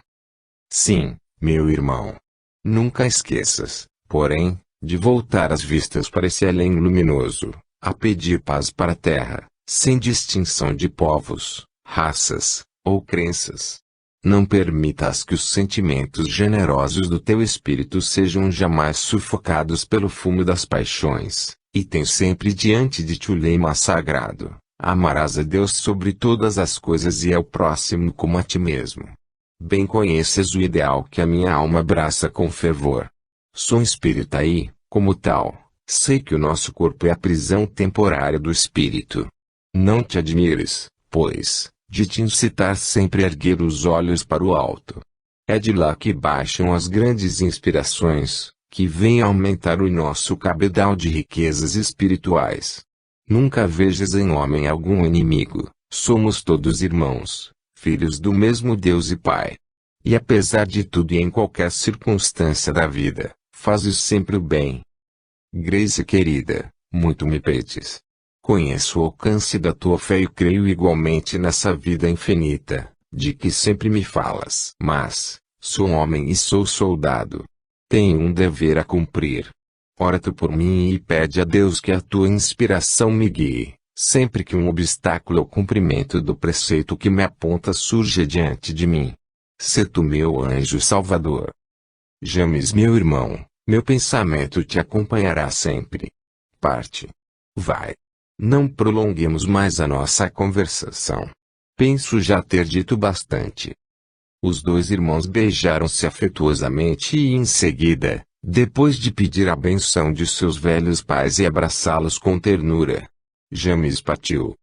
Sim, meu irmão. Nunca esqueças, porém, de voltar as vistas para esse além luminoso, a pedir paz para a terra, sem distinção de povos, raças, ou crenças. Não permitas que os sentimentos generosos do teu espírito sejam jamais sufocados pelo fumo das paixões, e tem sempre diante de ti o lema sagrado: amarás a Deus sobre todas as coisas e ao próximo como a ti mesmo. Bem conheces o ideal que a minha alma abraça com fervor. Sou um espírita e, como tal, sei que o nosso corpo é a prisão temporária do espírito. Não te admires, pois, de te incitar sempre a erguer os olhos para o alto. É de lá que baixam as grandes inspirações, que vêm aumentar o nosso cabedal de riquezas espirituais. Nunca vejas em homem algum inimigo, somos todos irmãos, filhos do mesmo Deus e Pai. E apesar de tudo e em qualquer circunstância da vida, fazes sempre o bem. Grace querida, muito me pedes. Conheço o alcance da tua fé e creio igualmente nessa vida infinita, de que sempre me falas. Mas, sou homem e sou soldado. Tenho um dever a cumprir. Ora tu por mim e pede a Deus que a tua inspiração me guie, sempre que um obstáculo ao cumprimento do preceito que me aponta surge diante de mim. Sê tu meu anjo salvador. James, meu irmão, meu pensamento te acompanhará sempre. Parte. Vai. Não prolonguemos mais a nossa conversação. Penso já ter dito bastante. Os 2 irmãos beijaram-se afetuosamente e em seguida, depois de pedir a benção de seus velhos pais e abraçá-los com ternura, James partiu.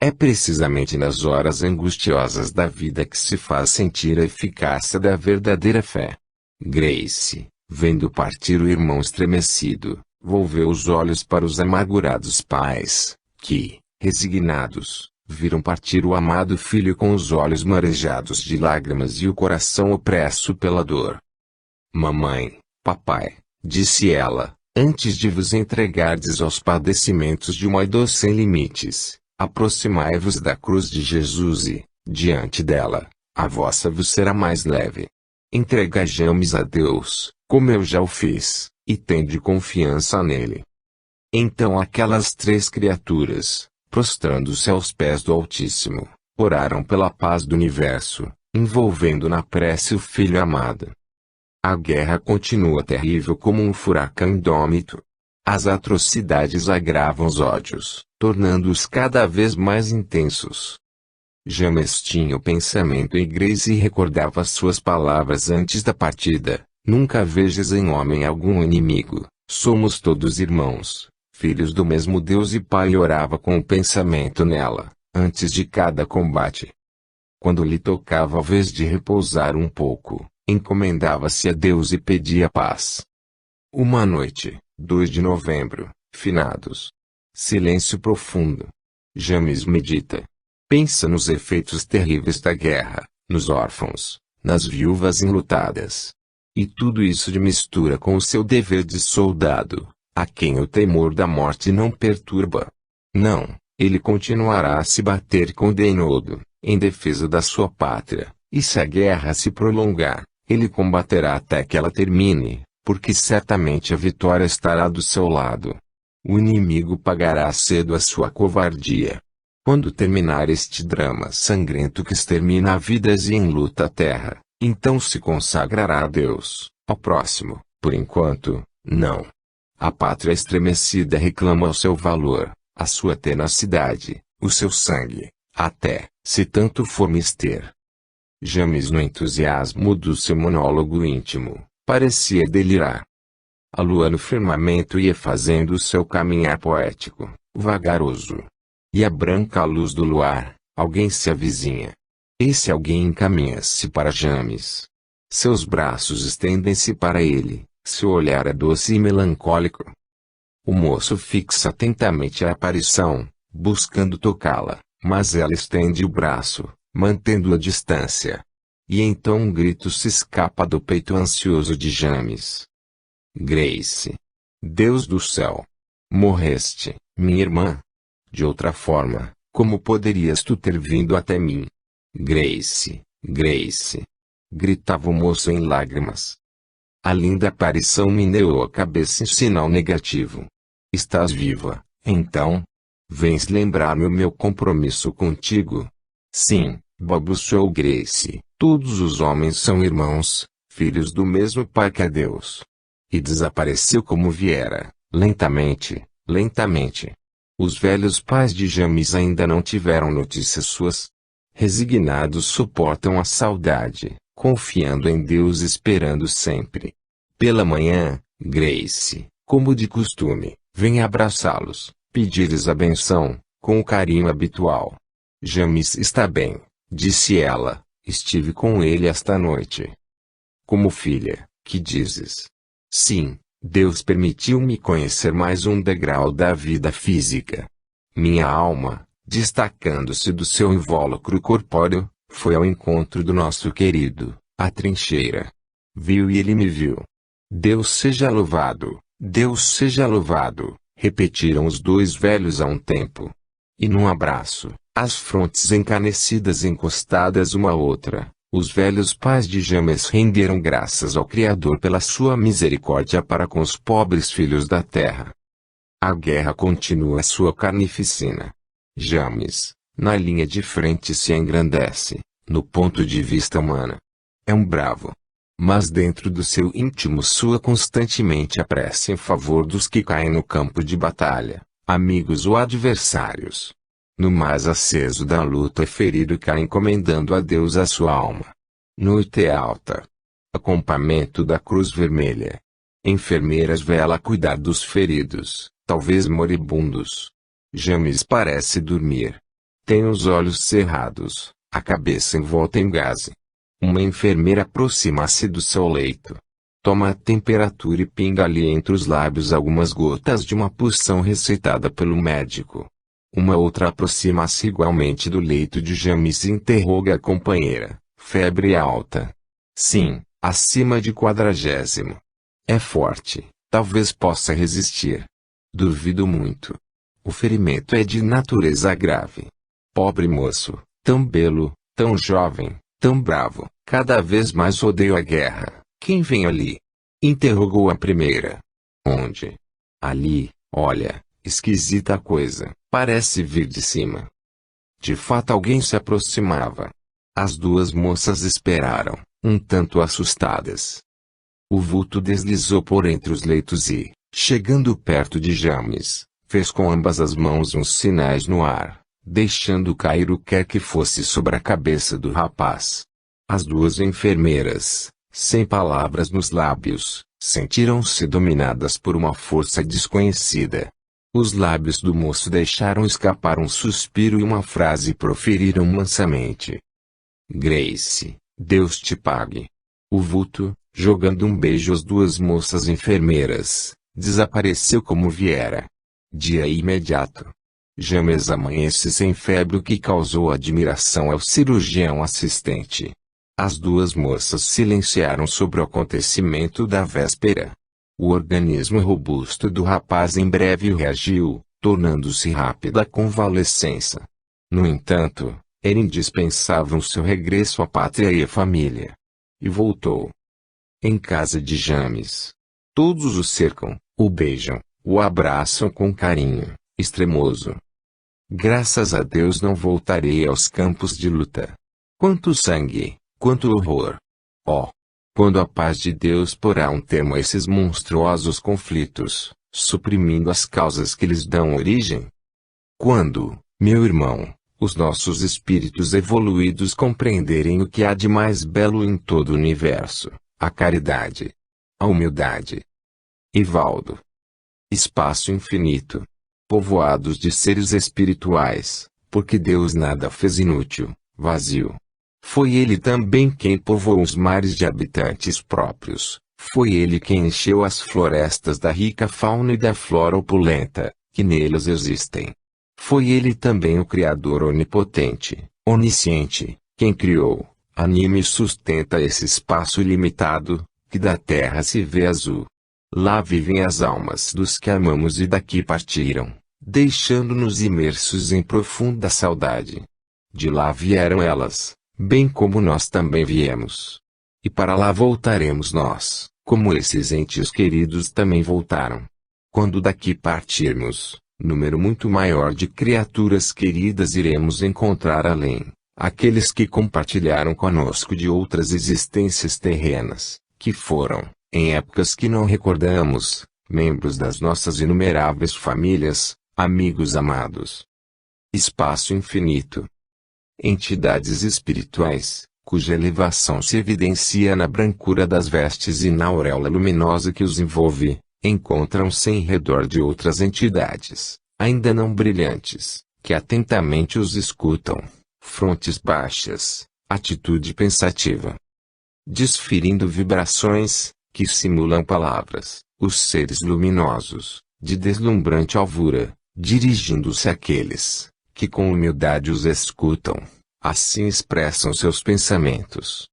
É precisamente nas horas angustiosas da vida que se faz sentir a eficácia da verdadeira fé. Grace, vendo partir o irmão estremecido, volveu os olhos para os amargurados pais, que, resignados, viram partir o amado filho com os olhos marejados de lágrimas e o coração opresso pela dor. Mamãe, papai, disse ela, antes de vos entregardes aos padecimentos de uma dor sem limites, aproximai-vos da cruz de Jesus e, diante dela, a vossa vos será mais leve. Entregajamos a Deus, como eu já o fiz, e tende confiança nele. Então aquelas 3 criaturas, prostrando-se aos pés do Altíssimo, oraram pela paz do universo, envolvendo na prece o Filho amado. A guerra continua terrível como um furacão indômito. As atrocidades agravam os ódios, tornando-os cada vez mais intensos. James tinha o pensamento em Grace e recordava suas palavras antes da partida: nunca vejas em homem algum inimigo, somos todos irmãos, filhos do mesmo Deus e Pai. E orava com o pensamento nela, antes de cada combate. Quando lhe tocava a vez de repousar um pouco, encomendava-se a Deus e pedia paz. Uma noite, 2 de novembro, finados. Silêncio profundo. James medita. Pensa nos efeitos terríveis da guerra, nos órfãos, nas viúvas enlutadas. E tudo isso de mistura com o seu dever de soldado, a quem o temor da morte não perturba. Não, ele continuará a se bater com Denodo, em defesa da sua pátria, e se a guerra se prolongar, ele combaterá até que ela termine, porque certamente a vitória estará do seu lado. O inimigo pagará cedo a sua covardia. Quando terminar este drama sangrento que extermina vidas e enluta a terra, então se consagrará a Deus, ao próximo. Por enquanto, não. A pátria estremecida reclama o seu valor, a sua tenacidade, o seu sangue, até, se tanto for mister. James, no entusiasmo do seu monólogo íntimo, parecia delirar. A lua no firmamento ia fazendo o seu caminhar poético, vagaroso. E a branca luz do luar, alguém se avizinha. Esse alguém encaminha-se para James. Seus braços estendem-se para ele, seu olhar é doce e melancólico. O moço fixa atentamente a aparição, buscando tocá-la, mas ela estende o braço, mantendo a distância. E então um grito se escapa do peito ansioso de James. Grace! Deus do céu! Morreste, minha irmã! De outra forma, como poderias tu ter vindo até mim? Grace! Grace! Gritava o moço em lágrimas. A linda aparição meneou a cabeça em sinal negativo. Estás viva, então? Vens lembrar-me o meu compromisso contigo? Sim, balbuciou Grace, todos os homens são irmãos, filhos do mesmo Pai que é Deus. E desapareceu como viera, lentamente, lentamente. Os velhos pais de James ainda não tiveram notícias suas. Resignados suportam a saudade, confiando em Deus e esperando sempre. Pela manhã, Grace, como de costume, vem abraçá-los, pedir-lhes a benção, com o carinho habitual. James está bem, disse ela, estive com ele esta noite. Como filha, que dizes? Sim, Deus permitiu-me conhecer mais um degrau da vida física. Minha alma, destacando-se do seu invólucro corpóreo, foi ao encontro do nosso querido, a trincheira. Viu e ele me viu. Deus seja louvado, repetiram os dois velhos a um tempo. E num abraço, as frontes encanecidas encostadas uma à outra, os velhos pais de James renderam graças ao Criador pela sua misericórdia para com os pobres filhos da terra. A guerra continua sua carnificina. James, na linha de frente se engrandece, no ponto de vista humano. É um bravo. Mas dentro do seu íntimo soa constantemente a prece em favor dos que caem no campo de batalha, amigos ou adversários. No mais aceso da luta ferido cai encomendando a Deus a sua alma. Noite alta. Acampamento da Cruz Vermelha. Enfermeiras vela a cuidar dos feridos, talvez moribundos. James parece dormir. Tem os olhos cerrados, a cabeça envolta em gaze. Uma enfermeira aproxima-se do seu leito. Toma a temperatura e pinga-lhe entre os lábios algumas gotas de uma poção receitada pelo médico. Uma outra aproxima-se igualmente do leito de James e interroga a companheira. Febre alta. Sim, acima de 40. É forte, talvez possa resistir. Duvido muito. O ferimento é de natureza grave. Pobre moço, tão belo, tão jovem, tão bravo, cada vez mais odeio a guerra. Quem vem ali? Interrogou a primeira. Onde? Ali, olha, esquisita coisa, parece vir de cima. De fato alguém se aproximava. As duas moças esperaram, um tanto assustadas. O vulto deslizou por entre os leitos e, chegando perto de James, fez com ambas as mãos uns sinais no ar, deixando cair o que quer que fosse sobre a cabeça do rapaz. As duas enfermeiras, sem palavras nos lábios, sentiram-se dominadas por uma força desconhecida. Os lábios do moço deixaram escapar um suspiro e uma frase proferiram mansamente. Grace, Deus te pague. O vulto, jogando um beijo às duas moças enfermeiras, desapareceu como viera. Dia imediato. James amanhece sem febre, o que causou admiração ao cirurgião assistente. As duas moças silenciaram sobre o acontecimento da véspera. O organismo robusto do rapaz em breve reagiu, tornando-se rápida a convalescença. No entanto, era indispensável o seu regresso à pátria e à família. E voltou. Em casa de James. Todos o cercam, o beijam, o abraçam com carinho, extremoso. Graças a Deus não voltarei aos campos de luta. Quanto sangue, quanto horror! Oh! Quando a paz de Deus porá um termo a esses monstruosos conflitos, suprimindo as causas que lhes dão origem? Quando, meu irmão, os nossos espíritos evoluídos compreenderem o que há de mais belo em todo o universo, a caridade, a humildade. Evaldo. Espaço infinito. Povoados de seres espirituais, porque Deus nada fez inútil, vazio. Foi Ele também quem povoou os mares de habitantes próprios, foi Ele quem encheu as florestas da rica fauna e da flora opulenta, que neles existem. Foi Ele também o Criador onipotente, onisciente, quem criou, anima e sustenta esse espaço ilimitado, que da terra se vê azul. Lá vivem as almas dos que amamos e daqui partiram, deixando-nos imersos em profunda saudade. De lá vieram elas, bem como nós também viemos. E para lá voltaremos nós, como esses entes queridos também voltaram. Quando daqui partirmos, número muito maior de criaturas queridas iremos encontrar além, aqueles que compartilharam conosco de outras existências terrenas, que foram, em épocas que não recordamos, membros das nossas inumeráveis famílias, amigos amados. Espaço infinito. Entidades espirituais, cuja elevação se evidencia na brancura das vestes e na auréola luminosa que os envolve, encontram-se em redor de outras entidades, ainda não brilhantes, que atentamente os escutam, frontes baixas, atitude pensativa. Desferindo vibrações, que simulam palavras, os seres luminosos, de deslumbrante alvura, dirigindo-se àqueles, que com humildade os escutam, assim expressam seus pensamentos.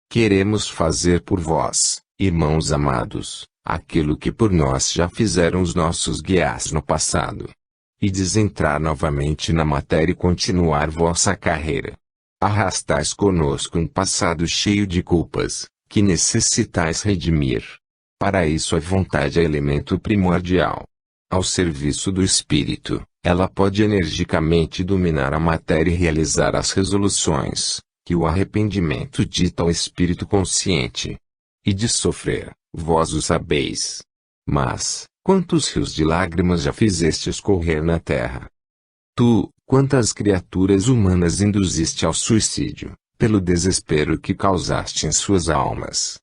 Queremos fazer por vós, irmãos amados, aquilo que por nós já fizeram os nossos guias no passado. E desentrar novamente na matéria e continuar vossa carreira. Arrastais conosco um passado cheio de culpas, que necessitais redimir. Para isso a vontade é elemento primordial. Ao serviço do espírito, ela pode energicamente dominar a matéria e realizar as resoluções, que o arrependimento dita ao espírito consciente. E de sofrer, vós o sabeis. Mas, quantos rios de lágrimas já fizeste escorrer na terra? Tu, quantas criaturas humanas induziste ao suicídio, pelo desespero que causaste em suas almas?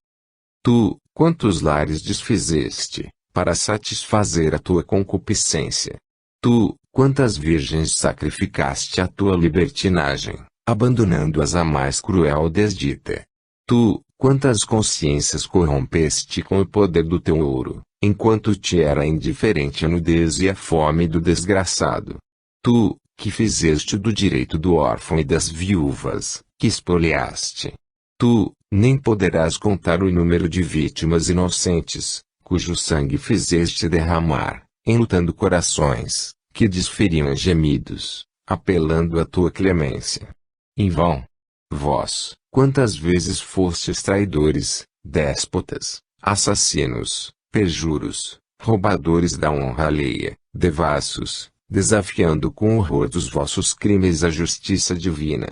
Tu, quantos lares desfizeste, para satisfazer a tua concupiscência? Tu, quantas virgens sacrificaste à tua libertinagem, abandonando-as à mais cruel desdita? Tu, quantas consciências corrompeste com o poder do teu ouro, enquanto te era indiferente a nudez e a fome do desgraçado? Tu, que fizeste do direito do órfão e das viúvas, que expoliaste. Tu, nem poderás contar o número de vítimas inocentes, cujo sangue fizeste derramar, enlutando corações, que desferiam gemidos, apelando à tua clemência. Em vão. Vós, quantas vezes fostes traidores, déspotas, assassinos, perjuros, roubadores da honra alheia, devassos, desafiando com horror dos vossos crimes a justiça divina.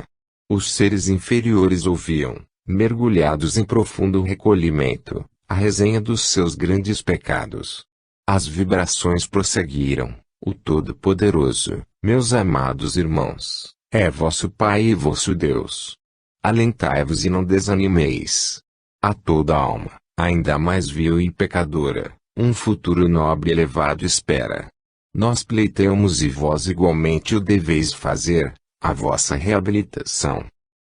Os seres inferiores ouviam, mergulhados em profundo recolhimento, a resenha dos seus grandes pecados. As vibrações prosseguiram. O Todo-Poderoso, meus amados irmãos, é vosso Pai e vosso Deus. Alentai-vos e não desanimeis. A toda alma, ainda mais vil e pecadora, um futuro nobre e elevado espera. Nós pleiteamos e vós igualmente o deveis fazer, a vossa reabilitação.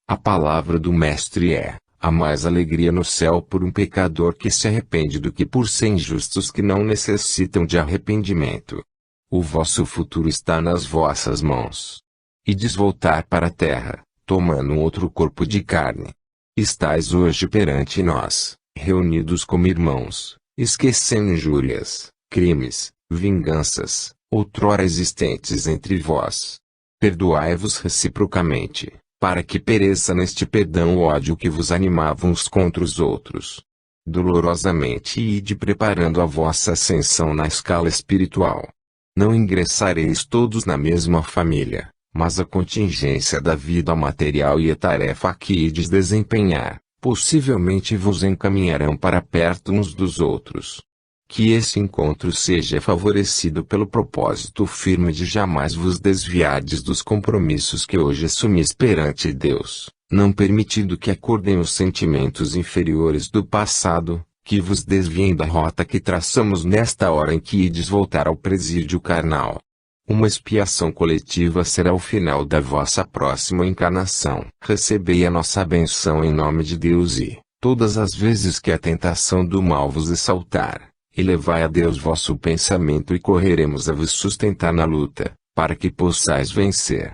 A palavra do Mestre é: há mais alegria no céu por um pecador que se arrepende do que por 100 justos que não necessitam de arrependimento. O vosso futuro está nas vossas mãos. Ides voltar para a terra, tomando um outro corpo de carne. Estais hoje perante nós, reunidos como irmãos, esquecendo injúrias, crimes, vinganças, outrora existentes entre vós. Perdoai-vos reciprocamente, para que pereça neste perdão o ódio que vos animava uns contra os outros. Dolorosamente ide preparando a vossa ascensão na escala espiritual. Não ingressareis todos na mesma família, mas a contingência da vida material e a tarefa que ides desempenhar, possivelmente vos encaminharão para perto uns dos outros. Que esse encontro seja favorecido pelo propósito firme de jamais vos desviardes dos compromissos que hoje assumis perante Deus, não permitindo que acordem os sentimentos inferiores do passado, que vos desviem da rota que traçamos nesta hora em que ides voltar ao presídio carnal. Uma expiação coletiva será o final da vossa próxima encarnação. Recebei a nossa benção em nome de Deus e, todas as vezes que a tentação do mal vos assaltar, elevai a Deus vosso pensamento e correremos a vos sustentar na luta, para que possais vencer.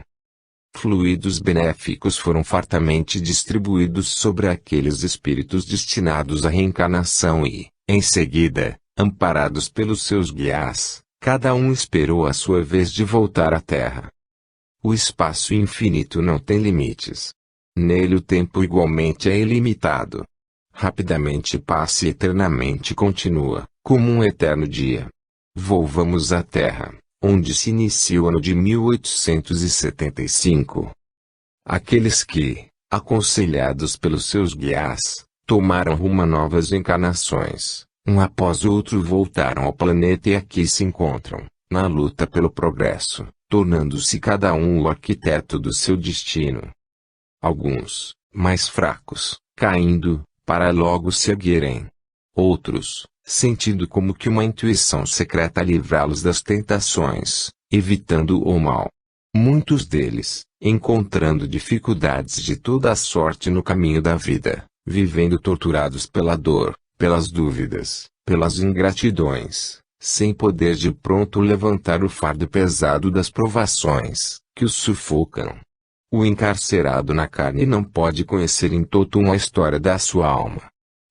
Fluidos benéficos foram fartamente distribuídos sobre aqueles espíritos destinados à reencarnação e, em seguida, amparados pelos seus guias, cada um esperou a sua vez de voltar à Terra. O espaço infinito não tem limites. Nele o tempo igualmente é ilimitado. Rapidamente passa e eternamente continua, como um eterno dia. Volvamos à Terra, onde se inicia o ano de 1875. Aqueles que, aconselhados pelos seus guias, tomaram rumo a novas encarnações, um após o outro voltaram ao planeta e aqui se encontram, na luta pelo progresso, tornando-se cada um o arquiteto do seu destino. Alguns, mais fracos, caindo, para logo se erguerem. Outros, sentindo como que uma intuição secreta livrá-los das tentações, evitando o mal. Muitos deles, encontrando dificuldades de toda a sorte no caminho da vida, vivendo torturados pela dor, pelas dúvidas, pelas ingratidões, sem poder de pronto levantar o fardo pesado das provações, que os sufocam. O encarcerado na carne não pode conhecer em totum a história da sua alma.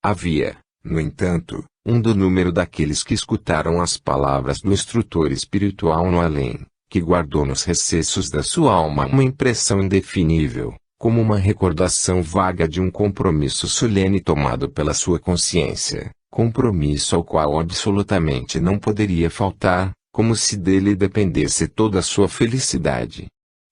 Havia, no entanto, um do número daqueles que escutaram as palavras do instrutor espiritual no além, que guardou nos recessos da sua alma uma impressão indefinível, como uma recordação vaga de um compromisso solene tomado pela sua consciência, compromisso ao qual absolutamente não poderia faltar, como se dele dependesse toda a sua felicidade.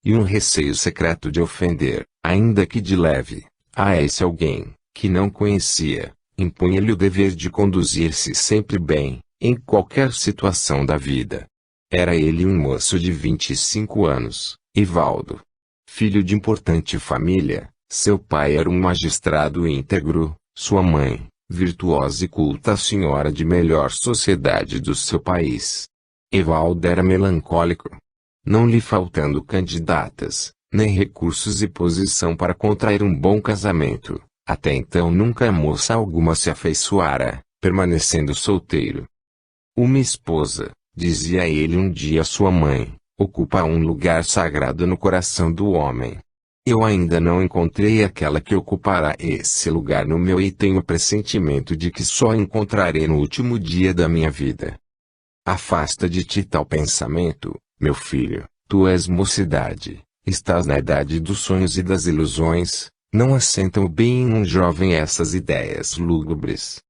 E um receio secreto de ofender, ainda que de leve, a esse alguém, que não conhecia, impunha-lhe o dever de conduzir-se sempre bem, em qualquer situação da vida. Era ele um moço de 25 anos, Evaldo. Filho de importante família, seu pai era um magistrado íntegro, sua mãe, virtuosa e culta senhora de melhor sociedade do seu país. Evaldo era melancólico, não lhe faltando candidatas, nem recursos e posição para contrair um bom casamento. Até então nunca moça alguma se afeiçoara, permanecendo solteiro. Uma esposa, dizia ele um dia a sua mãe, ocupa um lugar sagrado no coração do homem. Eu ainda não encontrei aquela que ocupará esse lugar no meu e tenho pressentimento de que só encontrarei no último dia da minha vida. Afasta de ti tal pensamento, meu filho, tu és mocidade, estás na idade dos sonhos e das ilusões, não assentam bem em um jovem essas ideias lúgubres.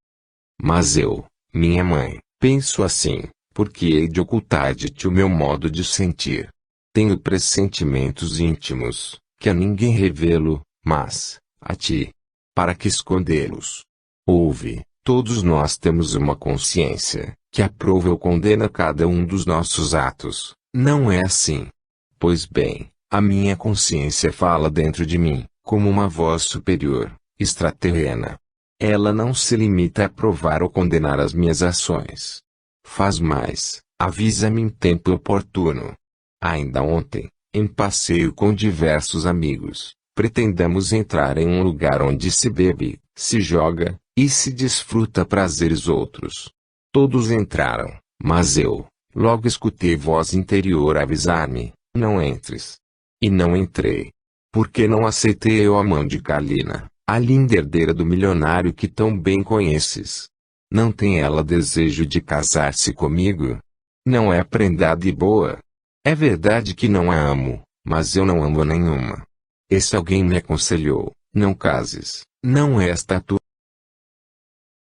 Mas eu, minha mãe, penso assim, porque hei de ocultar de ti o meu modo de sentir. Tenho pressentimentos íntimos, que a ninguém revelo, mas, a ti. Para que escondê-los? Ouve, todos nós temos uma consciência, que aprova ou condena cada um dos nossos atos, não é assim? Pois bem, a minha consciência fala dentro de mim, como uma voz superior, extraterrena. Ela não se limita a aprovar ou condenar as minhas ações. Faz mais, avisa-me em tempo oportuno. Ainda ontem, em passeio com diversos amigos, pretendamos entrar em um lugar onde se bebe, se joga, e se desfruta prazeres outros. Todos entraram, mas eu, logo escutei voz interior avisar-me, não entres. E não entrei. Porque não aceitei eu a mão de Carlina, a linda herdeira do milionário que tão bem conheces. Não tem ela desejo de casar-se comigo? Não é prendada e boa? É verdade que não a amo, mas eu não amo nenhuma. Esse alguém me aconselhou, não cases, não és tatu.